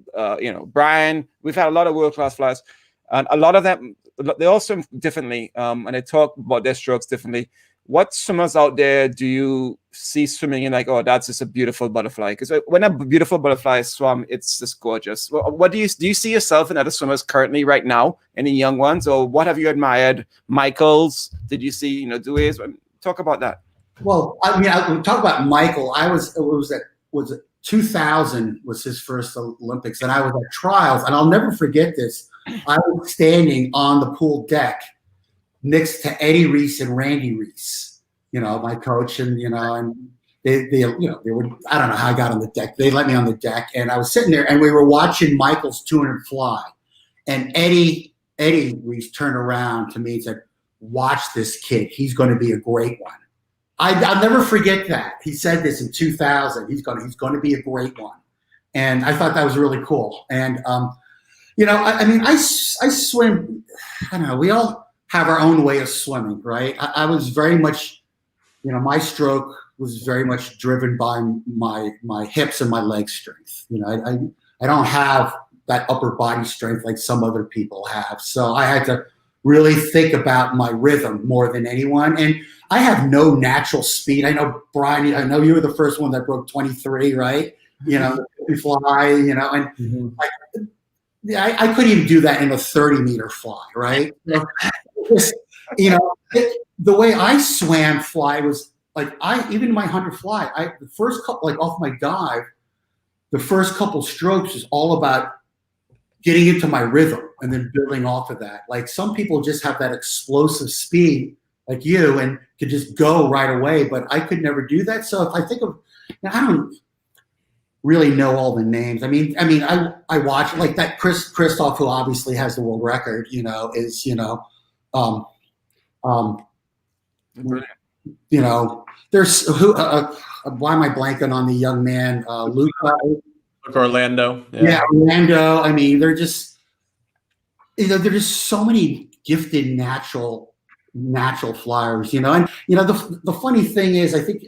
Brian. We've had a lot of world-class flyers, and a lot of them, they all swim differently, and they talk about their strokes differently. what swimmers out there do you see swimming in like, oh, that's just a beautiful butterfly? Because when a beautiful butterfly swam, it's just gorgeous. What do you see yourself in other swimmers currently right now? Any young ones, or what have you admired? Michaels? Did you see, Dues? Talk about that. Well, I mean, we talk about Michael. Was it 2000 was his first Olympics, and I was at trials, and I'll never forget this. I was standing on the pool deck next to Eddie Reese and Randy Reese, my coach, and they were, I don't know how I got on the deck. They let me on the deck, and I was sitting there, and we were watching Michael's 200 fly, and Eddie Reese turned around to me and said, "Watch this kid. He's going to be a great one." I'll never forget that. He said this in 2000. He's going to be a great one, and I thought that was really cool. And I swim. I don't know. We all have our own way of swimming, right? I was very much, my stroke was very much driven by my hips and my leg strength. I don't have that upper body strength like some other people have. So I had to really think about my rhythm more than anyone. And I have no natural speed. I know, Brian, I know you were the first one that broke 23, right? Fly, and I couldn't even do that in a 30-meter fly, right? The way I swam fly was like, even my 100 fly, the first couple, like off my dive, the first couple strokes is all about getting into my rhythm and then building off of that. Like some people just have that explosive speed like you and could just go right away, but I could never do that. So if I think of, I don't really know all the names. I mean, I watch like that Christoph, who obviously has the world record, is, there's why am I blanking on the young man, Luca Orlando. Yeah, Orlando. I mean, they're just, they're just so many gifted natural flyers, and the funny thing is, I think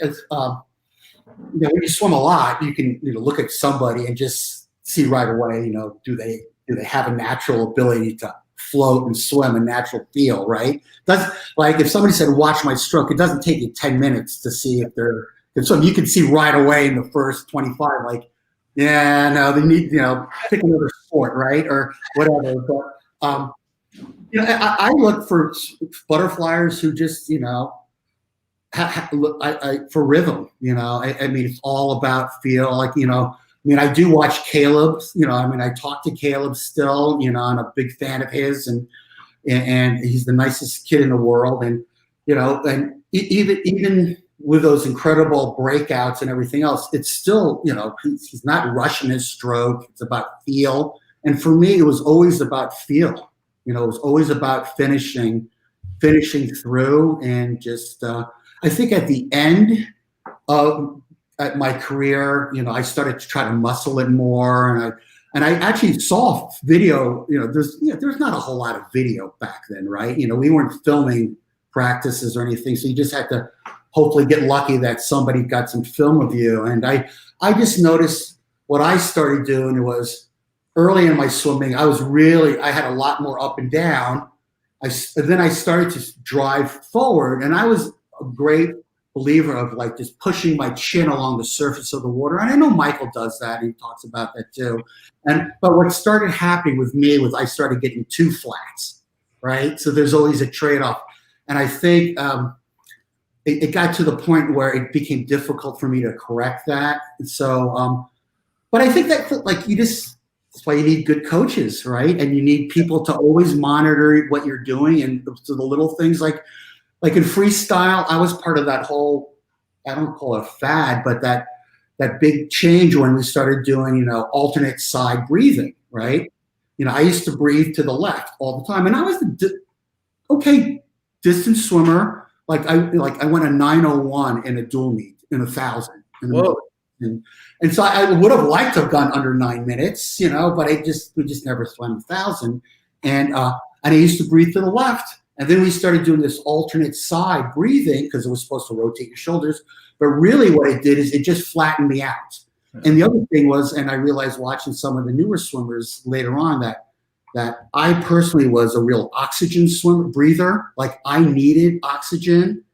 when you swim a lot, you can look at somebody and just see right away, do they have a natural ability to float and swim, a natural feel, right? That's like if somebody said, "Watch my stroke," it doesn't take you 10 minutes to see if they're can swim. You can see right away in the first 25, like, yeah, no, they need, pick another sport, right, or whatever. But I look for butterfliers who just, for rhythm. I mean, it's all about feel. Like, I do watch Caleb. I talk to Caleb still. I'm a big fan of his, and he's the nicest kid in the world. And and even with those incredible breakouts and everything else, it's still, he's not rushing his stroke. It's about feel. And for me, it was always about feel. It was always about finishing through, and just I think at the end of my career, I started to try to muscle it more, and I actually saw video. There's not a whole lot of video back then, right? We weren't filming practices or anything, so you just had to hopefully get lucky that somebody got some film of you. And I just noticed what I started doing was, early in my swimming, I had a lot more up and down. Then I started to drive forward, and I was a great believer of like just pushing my chin along the surface of the water. And I know Michael does that. He talks about that too. But what started happening with me was I started getting too flats, right? So there's always a trade-off. And I think it got to the point where it became difficult for me to correct that. And so, but I think that like that's why you need good coaches, right? And you need people to always monitor what you're doing, and so the little things like in freestyle, I was part of that whole, I don't call it a fad, but that big change when we started doing, alternate side breathing, right? I used to breathe to the left all the time, and I was okay distance swimmer. Like I went a 9:01 in a dual meet in 1,000. Whoa. And so I would have liked to have gone under 9 minutes, but we just never swam 1,000. And I used to breathe to the left. And then we started doing this alternate side breathing because it was supposed to rotate your shoulders. But really what it did is it just flattened me out. And the other thing was, and I realized watching some of the newer swimmers later on, that I personally was a real oxygen breather. Like I needed oxygen.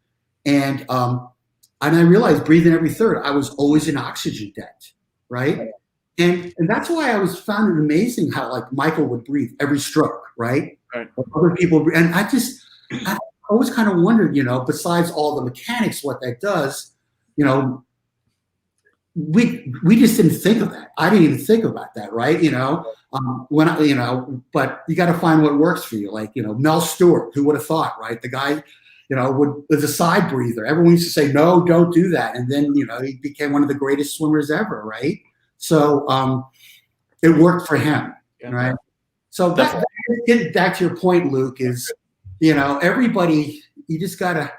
And I realized breathing every third, I was always in oxygen debt, right? And that's why I found it amazing how like Michael would breathe every stroke, right? Right. Other people, and I always kind of wondered, besides all the mechanics, what that does, we just didn't think of that. I didn't even think about that, right? But you got to find what works for you. Like, Mel Stewart, who would have thought, right? The guy, was a side breather. Everyone used to say, no, don't do that. And then, he became one of the greatest swimmers ever, right? So it worked for him, right? So getting back to your point, Luke, is, everybody, you just got to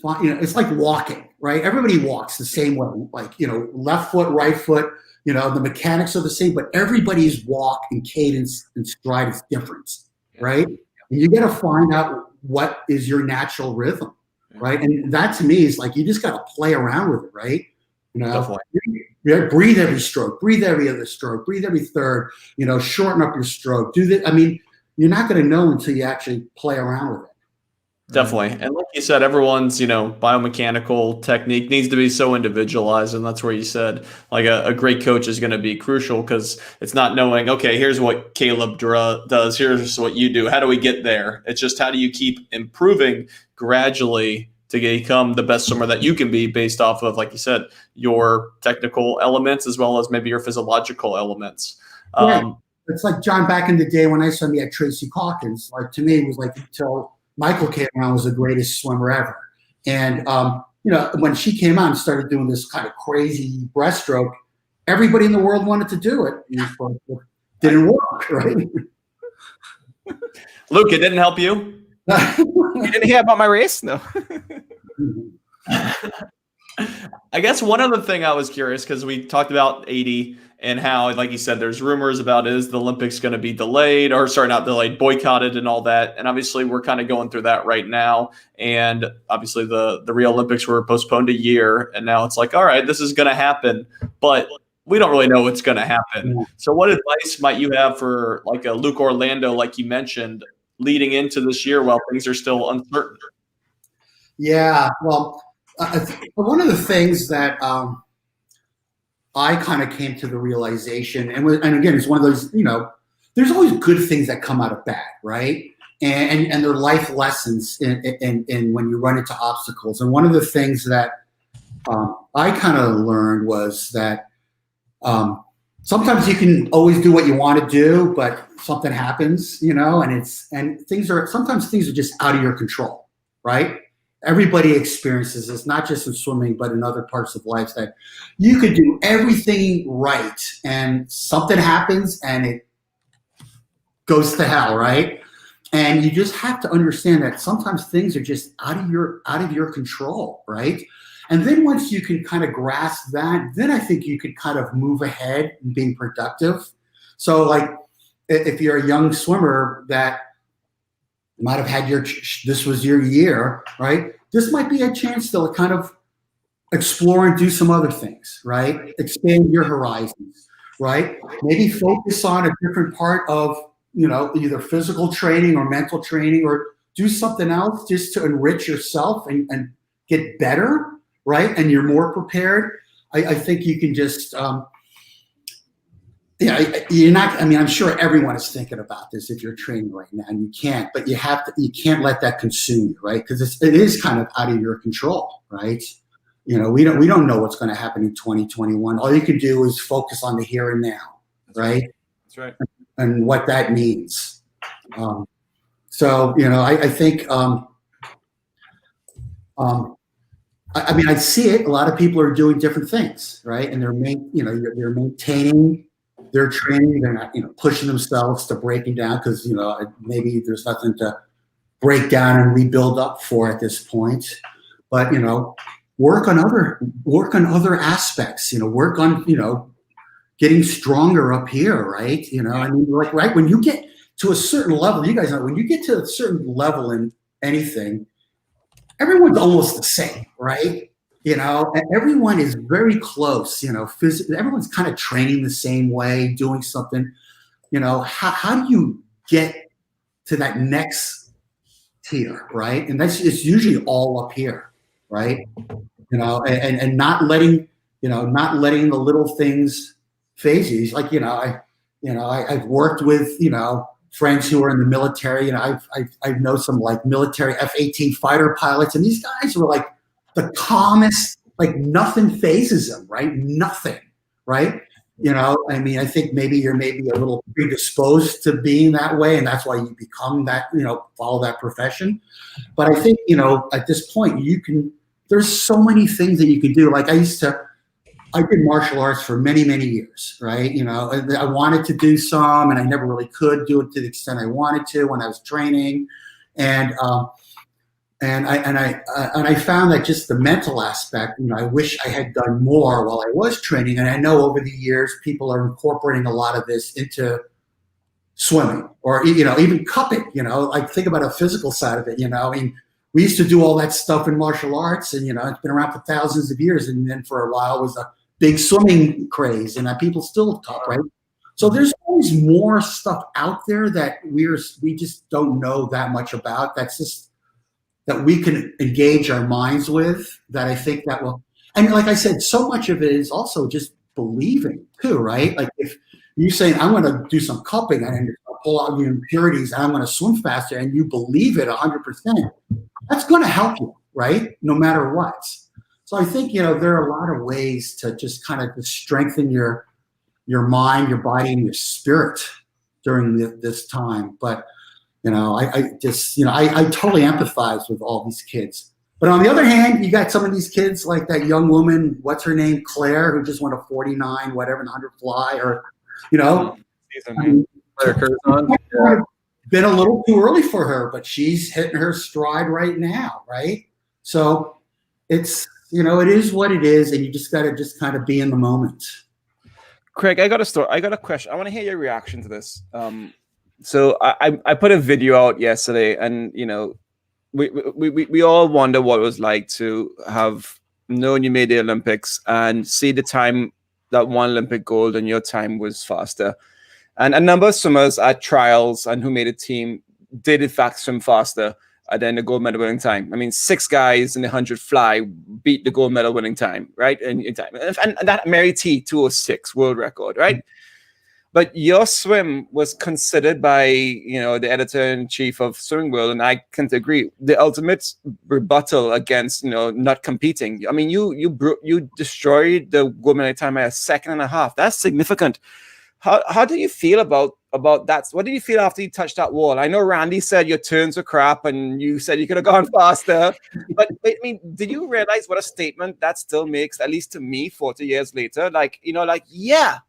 find, it's like walking, right? Everybody walks the same way, like, left foot, right foot, the mechanics are the same, but everybody's walk and cadence and stride is different, right? And you got to find out what is your natural rhythm, right? And that to me is like, you just got to play around with it, right? Breathe every stroke, breathe every other stroke, breathe every third, shorten up your stroke. Do that. I mean, you're not going to know until you actually play around with it. Definitely. And like you said, everyone's, biomechanical technique needs to be so individualized. And that's where you said like a great coach is going to be crucial, because it's not knowing, okay, here's what Caleb does. Here's what you do. How do we get there? It's just, how do you keep improving gradually to become the best swimmer that you can be, based off of, like you said, your technical elements as well as maybe your physiological elements. It's like, John, back in the day when I swam, we had Tracy Calkins. Like, to me, it was like until Michael came around, was the greatest swimmer ever. And, when she came out and started doing this kind of crazy breaststroke, everybody in the world wanted to do it. And it didn't work, right? Luke, it didn't help you? You didn't hear about my race? No. I guess one other thing I was curious, because we talked about 80 and how, like you said, there's rumors about, is the Olympics going to be delayed, or sorry, not delayed, boycotted and all that. And obviously we're kind of going through that right now. And obviously the Rio Olympics were postponed a year, and now it's like, all right, this is going to happen, but we don't really know what's going to happen. So what advice might you have for like a Luke Orlando, like you mentioned, leading into this year while things are still uncertain? Yeah, well, one of the things that I kind of came to the realization, and again, it's one of those, there's always good things that come out of bad, right? And they're life lessons in when you run into obstacles. And one of the things that I kind of learned was that sometimes you can always do what you want to do, but something happens, and sometimes things are just out of your control, right? Everybody experiences this, not just in swimming, but in other parts of life, that you could do everything right and something happens and it goes to hell, right? And you just have to understand that sometimes things are just out of your control, right? And then once you can kind of grasp that, then I think you could kind of move ahead and being productive. So like if you're a young swimmer that might have had this was your year, right? This might be a chance to kind of explore and do some other things, right? Expand your horizons, right? Maybe focus on a different part of, either physical training or mental training, or do something else just to enrich yourself and get better, right? And you're more prepared. I think you can just, you're not, I'm sure everyone is thinking about this if you're training right now, and you can't, but you can't let that consume you, right? Because it is kind of out of your control, right? We don't know what's going to happen in 2021. All you can do is focus on the here and now, right? That's right. And what that means. I think, I see it. A lot of people are doing different things, right? And they're maintaining their training. They're not, pushing themselves to breaking down, because, maybe there's nothing to break down and rebuild up for at this point. But, work on other aspects, work on, getting stronger up here, right? Right when you get to a certain level, you guys know, when you get to a certain level in anything, everyone's almost the same, right? And everyone is very close, everyone's kind of training the same way, doing something, how do you get to that next tier, right? And it's usually all up here, right? And not letting the little things phase you. Like, I've worked with, friends who are in the military, I know some like military F-18 fighter pilots, and these guys were like the calmest, like nothing phases them, right? Nothing, right? I think maybe you're a little predisposed to being that way, and that's why you become that, follow that profession. But I think, at this point there's so many things that you can do. Like I did martial arts for many, many years, right? I wanted to do some, and I never really could do it to the extent I wanted to when I was training. And I found that just the mental aspect, I wish I had done more while I was training. And I know over the years, people are incorporating a lot of this into swimming or, even cupping, like think about a physical side of it, we used to do all that stuff in martial arts, and, it's been around for thousands of years. And then for a while it was a big swimming craze, and people still cup, right? So there's always more stuff out there that we just don't know that much about. That's just that we can engage our minds with, that I think that will, and like I said, so much of it is also just believing too, right? Like if you say, I'm going to do some cupping and pull out the impurities and I'm going to swim faster, and you believe it 100%, that's going to help you, right? No matter what. So I think, there are a lot of ways to just kind of strengthen your mind, your body, and your spirit during this time. But, I totally empathize with all these kids. But on the other hand, you got some of these kids like that young woman, what's her name, Claire, who just won a 49, whatever, in the 100 fly, or, Claire Curzon. Yeah. Been a little too early for her, but she's hitting her stride right now, right? So it's, it is what it is, and you just got to just kind of be in the moment. Craig, I got a question. I want to hear your reaction to this. So I put a video out yesterday, and we all wonder what it was like to have known you made the Olympics and see the time that one Olympic gold and your time was faster. And a number of swimmers at trials and who made a team did in fact swim faster than the gold medal winning time. I mean, 6 guys in the 100 fly beat the gold medal winning time, right? And that Mary T 206 world record, right? But your swim was considered by, the editor-in-chief of Swimming World, and I can't agree, the ultimate rebuttal against, not competing. I mean, you destroyed the gold medal time by a second and a half. That's significant. How do you feel about that? What did you feel after you touched that wall? I know Randy said your turns were crap, and you said you could have gone faster. But I mean, did you realize what a statement that still makes, at least to me, 40 years later? Yeah.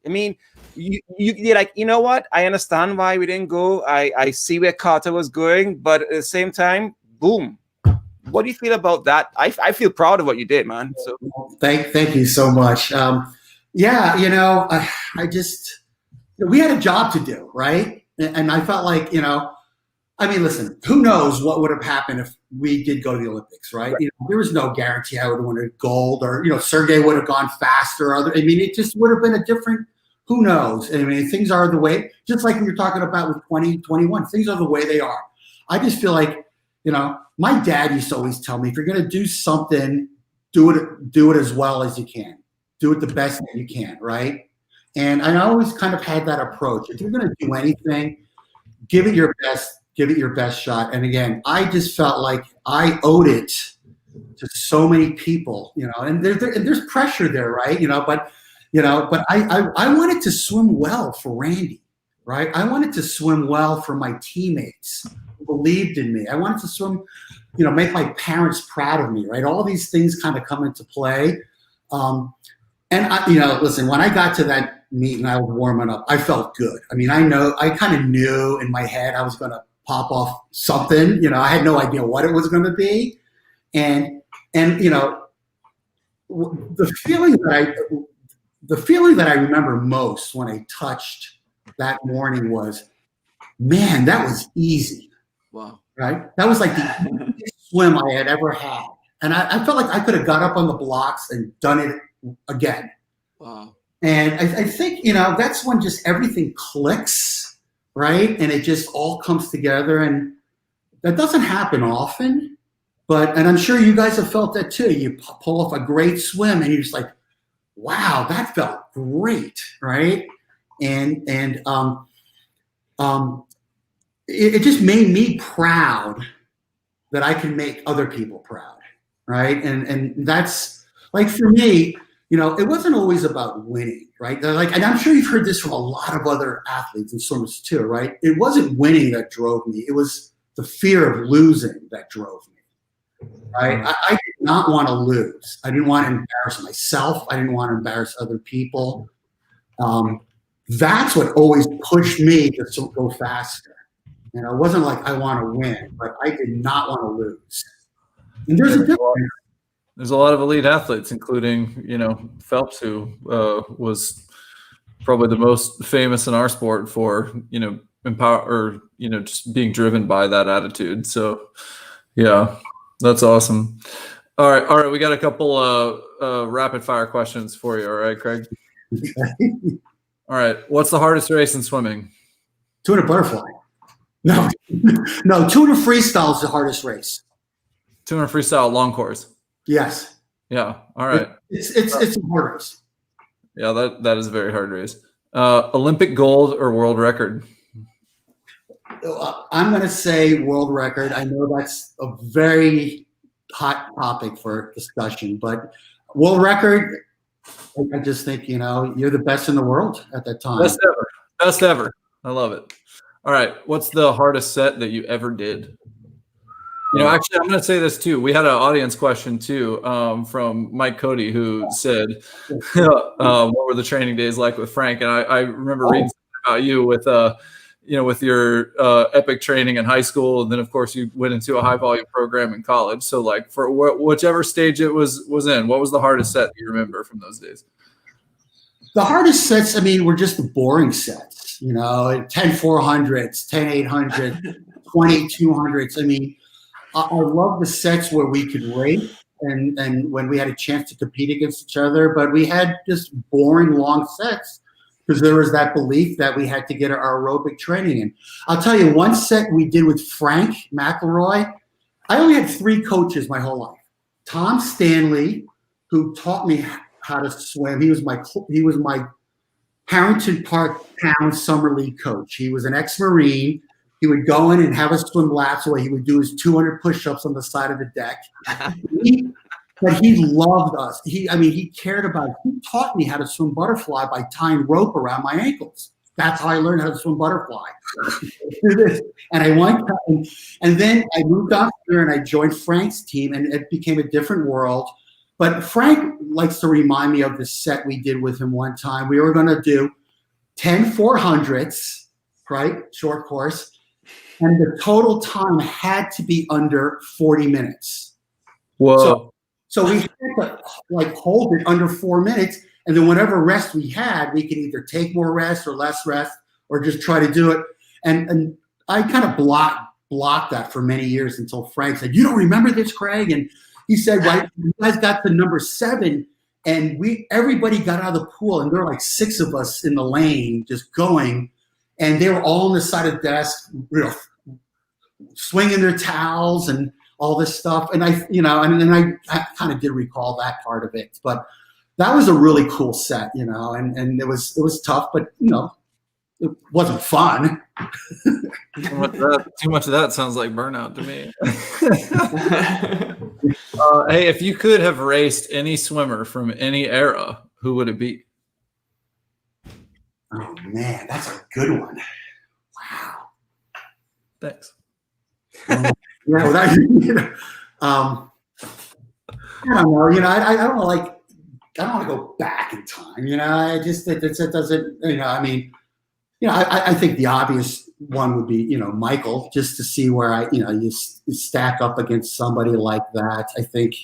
I mean, you're like, you know what? I understand why we didn't go. I see where Carter was going, but at the same time, boom. What do you feel about that? I feel proud of what you did, man. So thank you so much. I just, we had a job to do, right? And I felt like, listen, who knows what would have happened if we did go to the Olympics, right? There was no guarantee I would have won a gold, or, Sergey would have gone faster. It just would have been a different, who knows? Things are the way, just like you're talking about with 2021, things are the way they are. I just feel like, my dad used to always tell me, if you're going to do something, do it as well as you can. Do it the best that you can, right? And I always kind of had that approach. If you're going to do anything, give it your best shot. And again, I just felt like I owed it to so many people, and there's pressure there, right? But I wanted to swim well for Randy, right? I wanted to swim well for my teammates who believed in me. I wanted to swim, make my parents proud of me, right? All these things kind of come into play. Listen, when I got to that meet and I was warming up, I felt good. I kind of knew in my head I was going to pop off something. I had no idea what it was going to be. And the feeling that I remember most when I touched that morning was, man, that was easy. Wow. Right? That was like the easiest swim I had ever had. And I felt like I could have got up on the blocks and done it again. Wow. And I think, that's when just everything clicks, right? And it just all comes together. And that doesn't happen often, and I'm sure you guys have felt that too. You pull off a great swim and you're just like, wow, that felt great, right? And it just made me proud that I can make other people proud, right? And that's like, for me, it wasn't always about winning, right? And I'm sure you've heard this from a lot of other athletes and swimmers too, right? It wasn't winning that drove me. It was the fear of losing that drove me, right? I did not want to lose. I didn't want to embarrass myself. I didn't want to embarrass other people. That's what always pushed me to go faster. It wasn't like I want to win, but I did not want to lose. And there's a difference. There's a lot of elite athletes, including, Phelps, who was probably the most famous in our sport for, just being driven by that attitude. So, yeah, that's awesome. All right. We got a couple rapid fire questions for you. All right, Craig? Okay. All right. What's the hardest race in swimming? 200 butterfly. No, 200 freestyle is the hardest race. 200 freestyle long course. Yes. Yeah. All right. It's a hard race. Yeah, that is a very hard race. Olympic gold or world record? I'm going to say world record. I know that's a very hot topic for discussion, but world record, I just think, you're the best in the world at that time. Best ever. I love it. All right. What's the hardest set that you ever did? Actually, I'm going to say this too. We had an audience question too from Mike Cody, who said, "What were the training days like with Frank?" And I remember reading something about you with, with your epic training in high school, and then of course you went into a high volume program in college. So, like, for whichever stage it was in, what was the hardest set you remember from those days? The hardest sets, were just the boring sets. 10 400s, 10 800s, 20 200s. I love the sets where we could rate and when we had a chance to compete against each other, but we had just boring long sets because there was that belief that we had to get our aerobic training in. I'll tell you, one set we did with Frank McElroy, I only had 3 coaches my whole life. Tom Stanley, who taught me how to swim. He was my Harrington Park Town Summer League coach. He was an ex-Marine. He would go in and have us swim laps where he would do his 200 push-ups on the side of the deck. But he loved us. He cared about it. He taught me how to swim butterfly by tying rope around my ankles. That's how I learned how to swim butterfly. And and then I moved on here and I joined Frank's team, and it became a different world. But Frank likes to remind me of the set we did with him one time. We were going to do 10 400s, right? Short course. And the total time had to be under 40 minutes. Whoa. So we had to hold it under 4 minutes. And then whatever rest we had, we could either take more rest or less rest or just try to do it. And I kind of blocked that for many years until Frank said, "You don't remember this, Craig?" And he said, "Right, you guys got to number 7 and everybody got out of the pool and there were like 6 of us in the lane just going. And they were all on the side of the desk, swinging their towels and all this stuff." And I kind of did recall that part of it, but that was a really cool set, and it was tough, but it wasn't fun. Too much of that sounds like burnout to me. Hey, if you could have raced any swimmer from any era, who would it be? Oh man, that's a good one. Wow. Thanks. I don't know. I don't want to go back in time. It doesn't. I think the obvious one would be Michael, just to see where you stack up against somebody like that. I think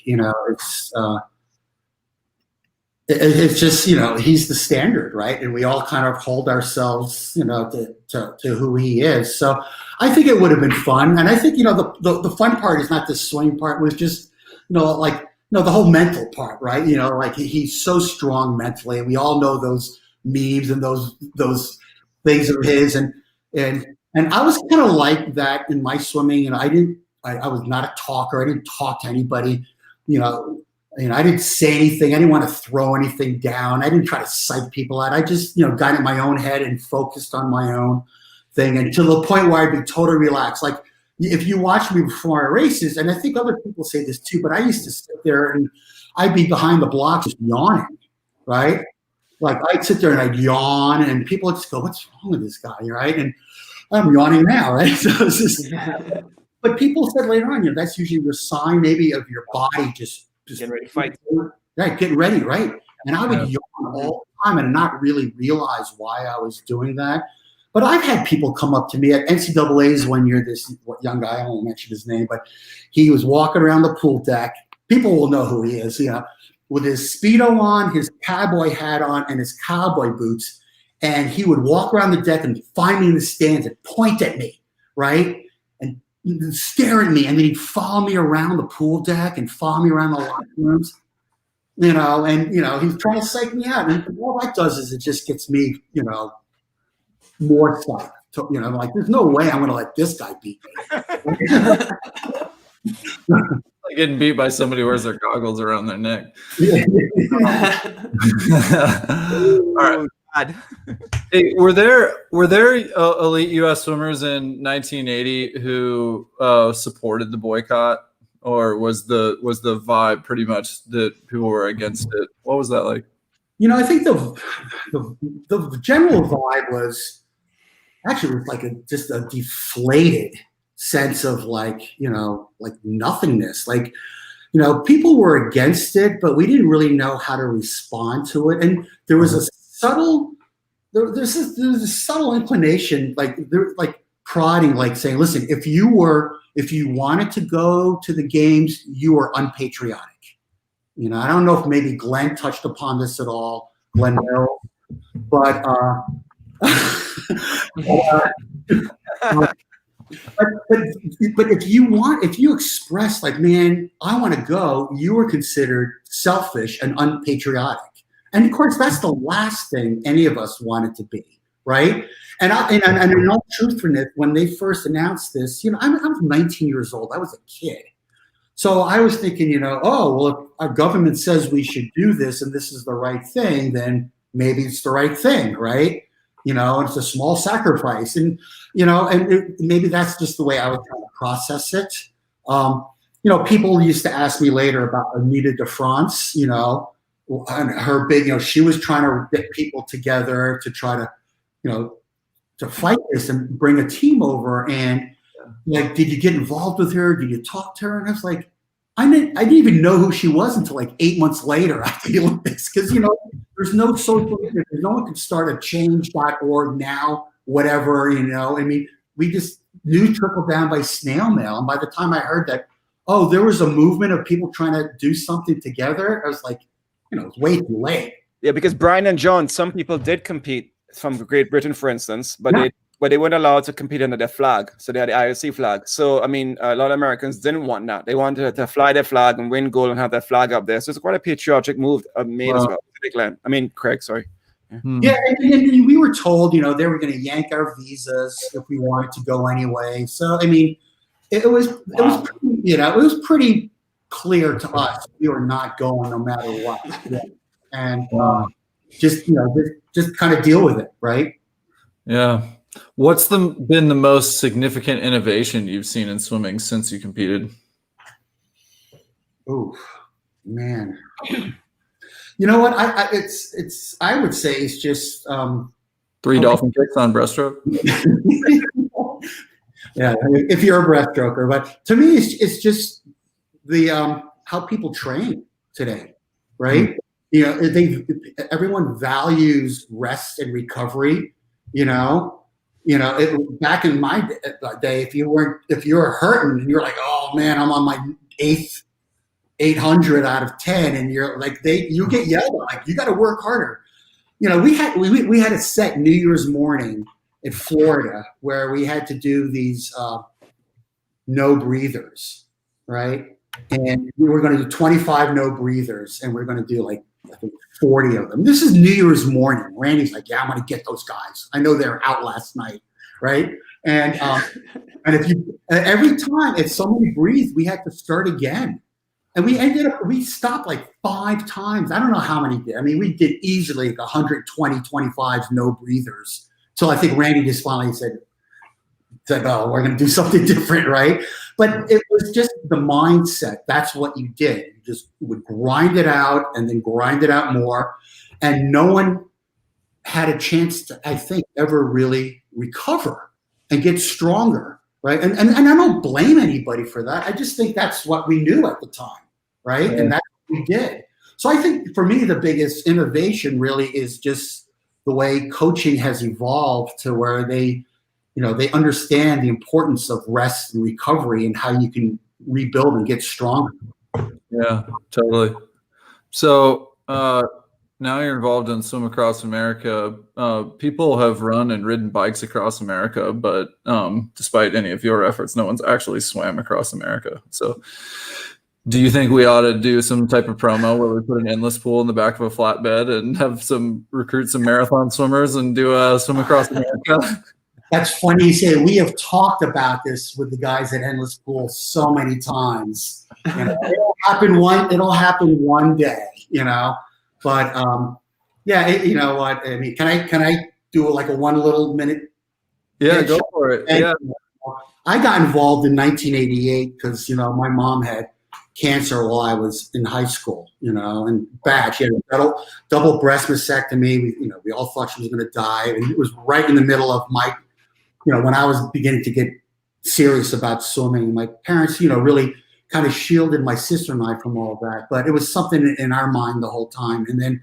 it's just he's the standard, right? And we all kind of hold ourselves to who he is. So I think it would have been fun. And I think the fun part is not the swing part, was just the whole mental part, right? He's so strong mentally, and we all know those memes and those things of his, and I was kind of like that in my swimming, and I didn't I was not a talker. I didn't talk to anybody. I didn't say anything. I didn't want to throw anything down. I didn't try to psych people out. I just, got in my own head and focused on my own thing, and to the point where I'd be totally relaxed. Like if you watch me before our races, and I think other people say this too, but I used to sit there and I'd be behind the blocks just yawning, right? Like I'd sit there and I'd yawn, and people would just go, "What's wrong with this guy?" Right? And I'm yawning now, right? So it's just, but people said later on, that's usually the sign maybe of your body just getting ready to fight. Right, getting ready, right? And I would yawn all the time and not really realize why I was doing that. But I've had people come up to me at NCAA's one year, this young guy, I won't mention his name, but he was walking around the pool deck. People will know who he is, with his Speedo on, his cowboy hat on, and his cowboy boots. And he would walk around the deck and find me in the stands and point at me, right? And stare at me. And then he'd follow me around the pool deck and follow me around the locker rooms, and, he's trying to psych me out. And all that does is it just gets me, more stuff. Like there's no way I'm going to let this guy beat me. Like getting beat by somebody who wears their goggles around their neck. All right. Hey, were there elite U.S. swimmers in 1980 who supported the boycott, or was the vibe pretty much that people were against it? What was that like? I think the general vibe was actually like just a deflated sense of like nothingness. Like, people were against it, but we didn't really know how to respond to it. And there was a subtle, there's a subtle inclination, like prodding, like saying, listen, if you wanted to go to the games, you were unpatriotic. I don't know if maybe Glenn touched upon this at all, Glenn Merrill, but but if you express like, man, I want to go, you were considered selfish and unpatriotic. And of course, that's the last thing any of us wanted to be, right? And in all truthfulness, when they first announced this, I was 19 years old. I was a kid. So I was thinking, if our government says we should do this and this is the right thing, then maybe it's the right thing, right? It's a small sacrifice. And, maybe that's just the way I was trying to process it. People used to ask me later about Anita de France, and her big, she was trying to get people together to try to, to fight this and bring a team over. And like, did you get involved with her? Did you talk to her? And I was like, I didn't even know who she was until like 8 months later after the Olympics. Because, there's no social media. No one could start a change.org now, whatever, I mean, we just knew trickled down by snail mail. And by the time I heard that, there was a movement of people trying to do something together, I was like, it's way too late. Yeah, because Brian and John, some people did compete from Great Britain, for instance, but they weren't allowed to compete under their flag. So they had the IOC flag. So, I mean, a lot of Americans didn't want that. They wanted to fly their flag and win gold and have their flag up there. So it's quite a patriotic move made as well. Craig, sorry. Yeah, and we were told, they were going to yank our visas if we wanted to go anyway. So, I mean, it was pretty clear to us we were not going no matter what. And just kind of deal with it, right? Yeah. What's been the most significant innovation you've seen in swimming since you competed? Oh, man. You know what? I would say it's just 3 dolphin kicks on breaststroke. Yeah, if you're a breaststroker, but to me, it's just the how people train today, right? Everyone values rest and recovery. Back in my day, if you were hurting, you're like, oh man, I'm on my 800 out of 10, and you're like, you get yelled at, like, you got to work harder. We had a set New Year's morning in Florida where we had to do these no breathers, right? And we were going to do 25 no breathers, and we're going to do like, I think 40 of them. This is New Year's morning. Randy's like, yeah, I'm going to get those guys. I know they're out last night, right? And every time if somebody breathed, we had to start again. And we stopped like 5 times. I don't know how many did. I mean, we did easily like 120, 25s, no breathers. So I think Randy just finally said, oh, we're going to do something different, right? But it was just the mindset. That's what you did. You just would grind it out and then grind it out more. And no one had a chance to, I think, ever really recover and get stronger, right? And I don't blame anybody for that. I just think that's what we knew at the time, right? And that's what we did. So I think for me, the biggest innovation really is just the way coaching has evolved to where they understand the importance of rest and recovery and how you can rebuild and get stronger. Yeah, totally. So now you're involved in Swim Across America. People have run and ridden bikes across America, but despite any of your efforts, no one's actually swam across America. So do you think we ought to do some type of promo where we put an endless pool in the back of a flatbed and have recruit some marathon swimmers and do a Swim Across America? That's funny you say. We have talked about this with the guys at Endless Pool so many times. It'll happen one day, But you know what? I mean, can I do like a 1 little minute? Yeah, go for it. Yeah. I got involved in 1988 because my mom had cancer while I was in high school, and bad. She had a double breast mastectomy. We all thought she was going to die, and it was right in the middle of my. When I was beginning to get serious about swimming, my parents, really kind of shielded my sister and I from all that. But it was something in our mind the whole time. And then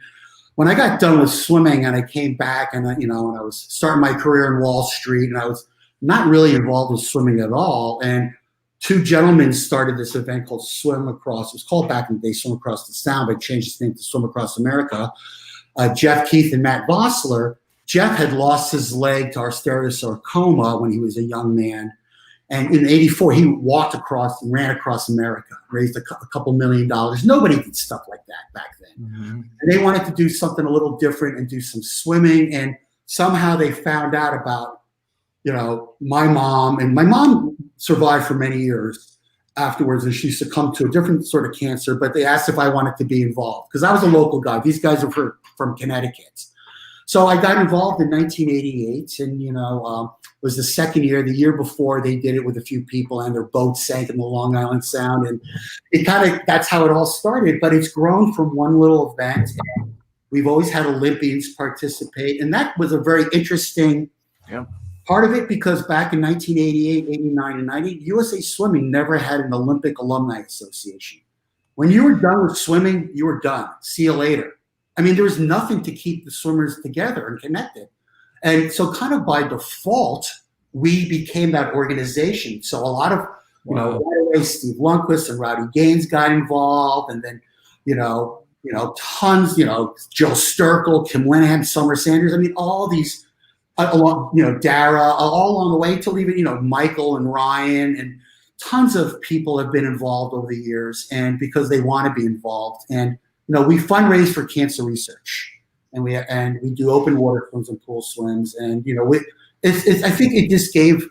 when I got done with swimming and I came back and, and I was starting my career in Wall Street and I was not really involved in swimming at all. And 2 gentlemen started this event called Swim Across. It was called back in the day Swim Across the Sound, but changed its name to Swim Across America. Jeff Keith and Matt Vossler. Jeff had lost his leg to osteosarcoma when he was a young man. And in 84, he ran across America, raised a couple $1 million. Nobody did stuff like that back then. Mm-hmm. And they wanted to do something a little different and do some swimming. And somehow they found out about, my mom. And my mom survived for many years afterwards, and she succumbed to a different sort of cancer. But they asked if I wanted to be involved because I was a local guy. These guys are from Connecticut. So I got involved in 1988, and was the second year. The year before, they did it with a few people, and their boat sank in the Long Island Sound, and that's how it all started. But it's grown from one little event. And we've always had Olympians participate, and that was a very interesting part of it because back in 1988, 89, and 90, USA Swimming never had an Olympic Alumni Association. When you were done with swimming, you were done. See you later. I mean, there was nothing to keep the swimmers together and connected. And so kind of by default, we became that organization. So a lot of, right away, Steve Lundquist and Rowdy Gaines got involved. And then, tons, Joe Sturkle, Kim Linehan, Summer Sanders. I mean, all these, Dara, all along the way till even, Michael and Ryan and tons of people have been involved over the years and because they want to be involved. And, we fundraise for cancer research, and we do open water swims and pool swims, and I think it just gave.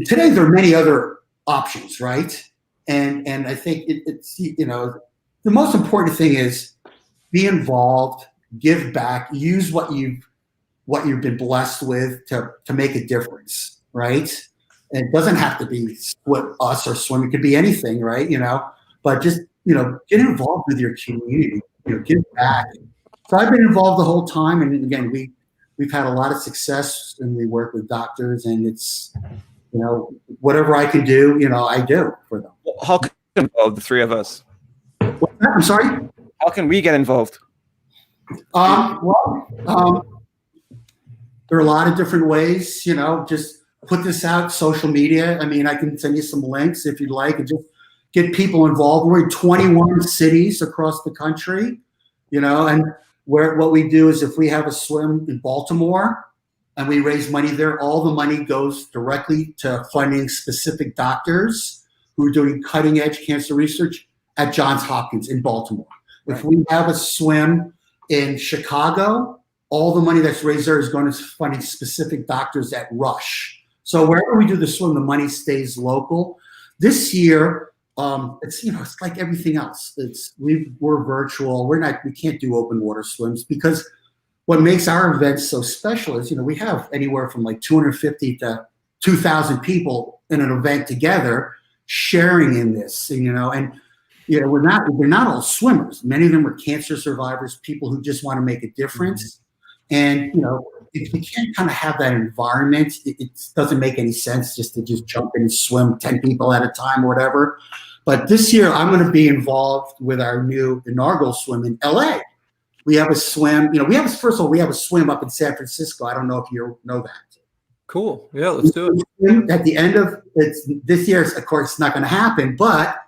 Today there are many other options, right? And I think it's the most important thing is be involved, give back, use what you've been blessed with to make a difference, right? And it doesn't have to be us or swim; it could be anything, right? But just get involved with your community, give back. So I've been involved the whole time. And again, we've had a lot of success and we work with doctors and it's, whatever I can do, I do for them. How can we get involved, the 3 of us? I'm sorry? How can we get involved? There are a lot of different ways, just put this out, social media. I mean, I can send you some links if you'd like and just get people involved. We're in 21 cities across the country, and what we do is if we have a swim in Baltimore and we raise money there, all the money goes directly to funding specific doctors who are doing cutting edge cancer research at Johns Hopkins in Baltimore. Right. If we have a swim in Chicago, all the money that's raised there is going to funding specific doctors at Rush. So wherever we do the swim, the money stays local. This year, it's like everything else. We're virtual. We can't do open water swims because what makes our events so special is, we have anywhere from like 250 to 2,000 people in an event together sharing in this, and we're not all swimmers. Many of them are cancer survivors, people who just want to make a difference. And, if you can't kind of have that environment, it doesn't make any sense just to jump in and swim 10 people at a time or whatever. But this year, I'm going to be involved with our new inaugural swim in LA. We have a swim, first of all, we have a swim up in San Francisco. I don't know if you know that. Cool. Yeah, let's do it. At the end of this year, of course, it's not going to happen, but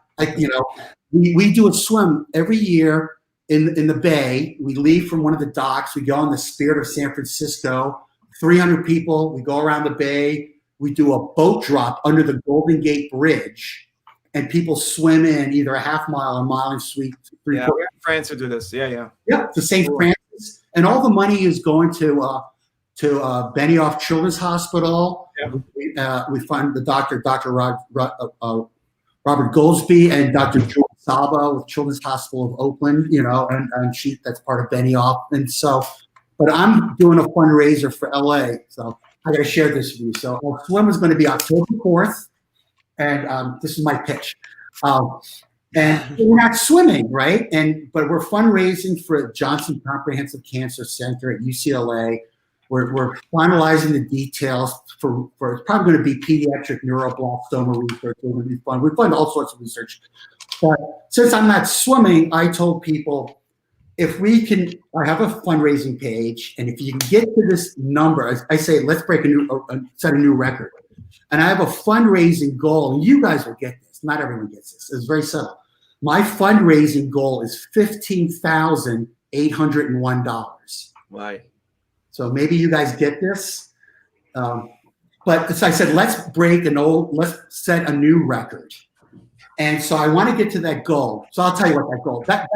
we do a swim every year in the bay. We leave from one of the docks. We go in the Spirit of San Francisco. 300 people. We go around the bay. We do a boat drop under the Golden Gate Bridge, and people swim in either a half mile, a mile and sweep. Yeah, we're in France to do this. Yeah. Yeah, to St. Francis, and all the money is going to Benioff Children's Hospital. Yeah. We fund the Dr. Robert Goldsby and Dr. George Saba with Children's Hospital of Oakland, and that's part of Benioff. And so, but I'm doing a fundraiser for LA, so I got to share this with you. So our swim is going to be October 4th, and this is my pitch. And we're not swimming, right? But we're fundraising for Johnson Comprehensive Cancer Center at UCLA. We're finalizing the details for it's probably going to be pediatric neuroblastoma research. It's going to be fun. We fund all sorts of research. But since I'm not swimming, I told people, I have a fundraising page, and if you can get to this number, I say, let's set a new record. And I have a fundraising goal, and you guys will get this. Not everyone gets this. It's very subtle. My fundraising goal is $15,801. Why? So maybe you guys get this. But as I said, let's set a new record. And so I want to get to that goal. So I'll tell you what that goal. That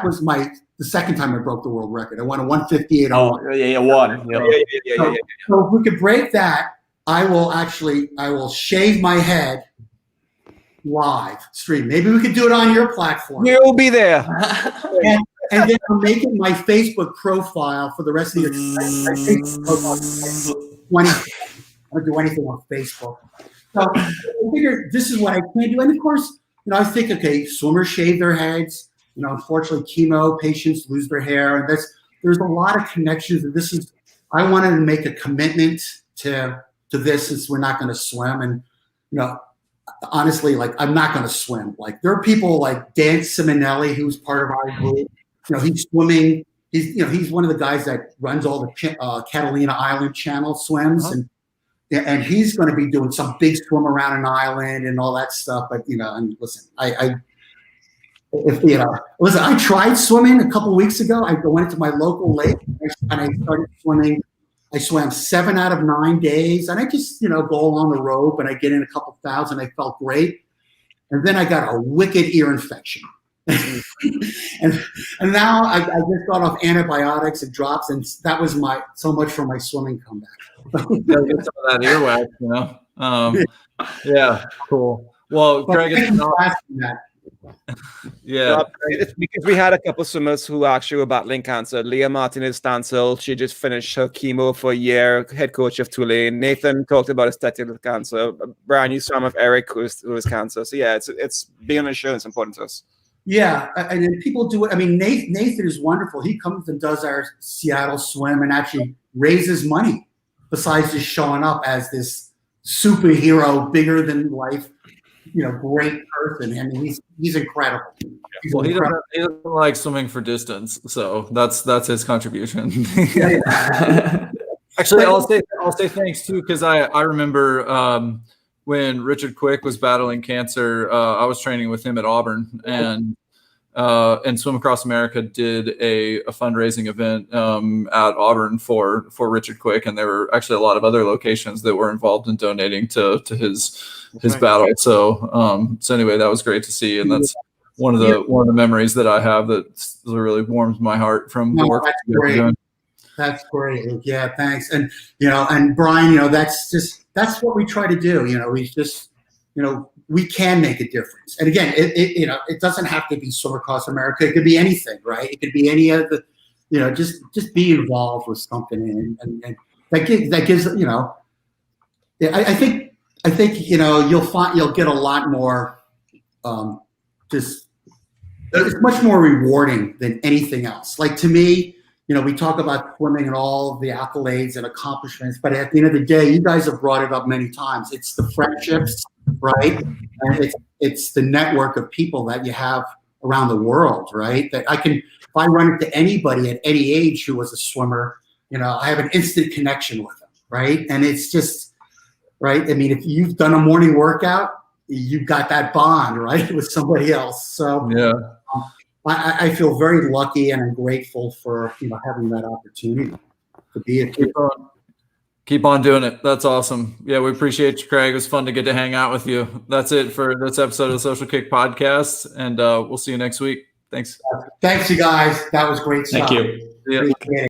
was the second time I broke the world record. I won a 158. Oh, yeah, one. Yeah. So if we could break that, I will shave my head live stream. Maybe we could do it on your platform. We'll be there. And then I'm making my Facebook profile for the rest of the year. I don't do anything on Facebook. So I figured this is what I can do. And of course, I think, okay, swimmers shave their heads. Unfortunately, chemo patients lose their hair. And there's a lot of connections. And I wanted to make a commitment to this since we're not going to swim. And, honestly, I'm not going to swim. There are people like Dan Simonelli, who's part of our group. He's swimming. He's one of the guys that runs all the Catalina Island Channel swims, and he's going to be doing some big swim around an island and all that stuff. But and listen, I tried swimming a couple of weeks ago. I went to my local lake and I started swimming. I swam 7 out of 9 days, and I just go along the rope and I get in a couple thousand. I felt great, and then I got a wicked ear infection. and now I just got off antibiotics and drops, and that was so much for my swimming comeback. Get some of that earwax, Yeah, cool. Well, Greg, yeah, it's because we had a couple of swimmers who actually were battling cancer. Leah Martinez-Stancil, she just finished her chemo for a year, head coach of Tulane. Nathan talked about his testicular cancer. Brian, you swam with Eric, who has cancer. So yeah, it's being on the show. It's important to us. Yeah, and then people do it. I mean, Nathan is wonderful. He comes and does our Seattle swim and actually raises money besides just showing up as this superhero, bigger than life, great person. I mean, he's incredible. He doesn't like swimming for distance, so that's his contribution. Actually, I'll say thanks too, because I remember when Richard Quick was battling cancer, I was training with him at Auburn, and Swim Across America did a fundraising event at Auburn for Richard Quick, and there were actually a lot of other locations that were involved in donating to his battle. So anyway, that was great to see, and that's one of the memories that I have that really warms my heart from the work that you're doing. That's great, Luke. Yeah, thanks. And and Brian, that's what we try to do. We just, we can make a difference. And again, it doesn't have to be swim across America. It could be anything, right? It could be any of the, just be involved with something, and that gives. I think you'll get a lot more. Just it's much more rewarding than anything else. Like to me. We talk about swimming and all of the accolades and accomplishments, but at the end of the day, you guys have brought it up many times. It's the friendships, right? And it's the network of people that you have around the world, right? That if I run into anybody at any age who was a swimmer, I have an instant connection with them, right? And it's just, right? I mean, if you've done a morning workout, you've got that bond, right, with somebody else. So yeah. I feel very lucky and I'm grateful for having that opportunity to be a kid. Keep on doing it. That's awesome. Yeah, we appreciate you, Craig. It was fun to get to hang out with you. That's it for this episode of the Social Kick Podcast, and we'll see you next week. Thanks. Thanks, you guys. That was great stuff. Thank you. Yeah.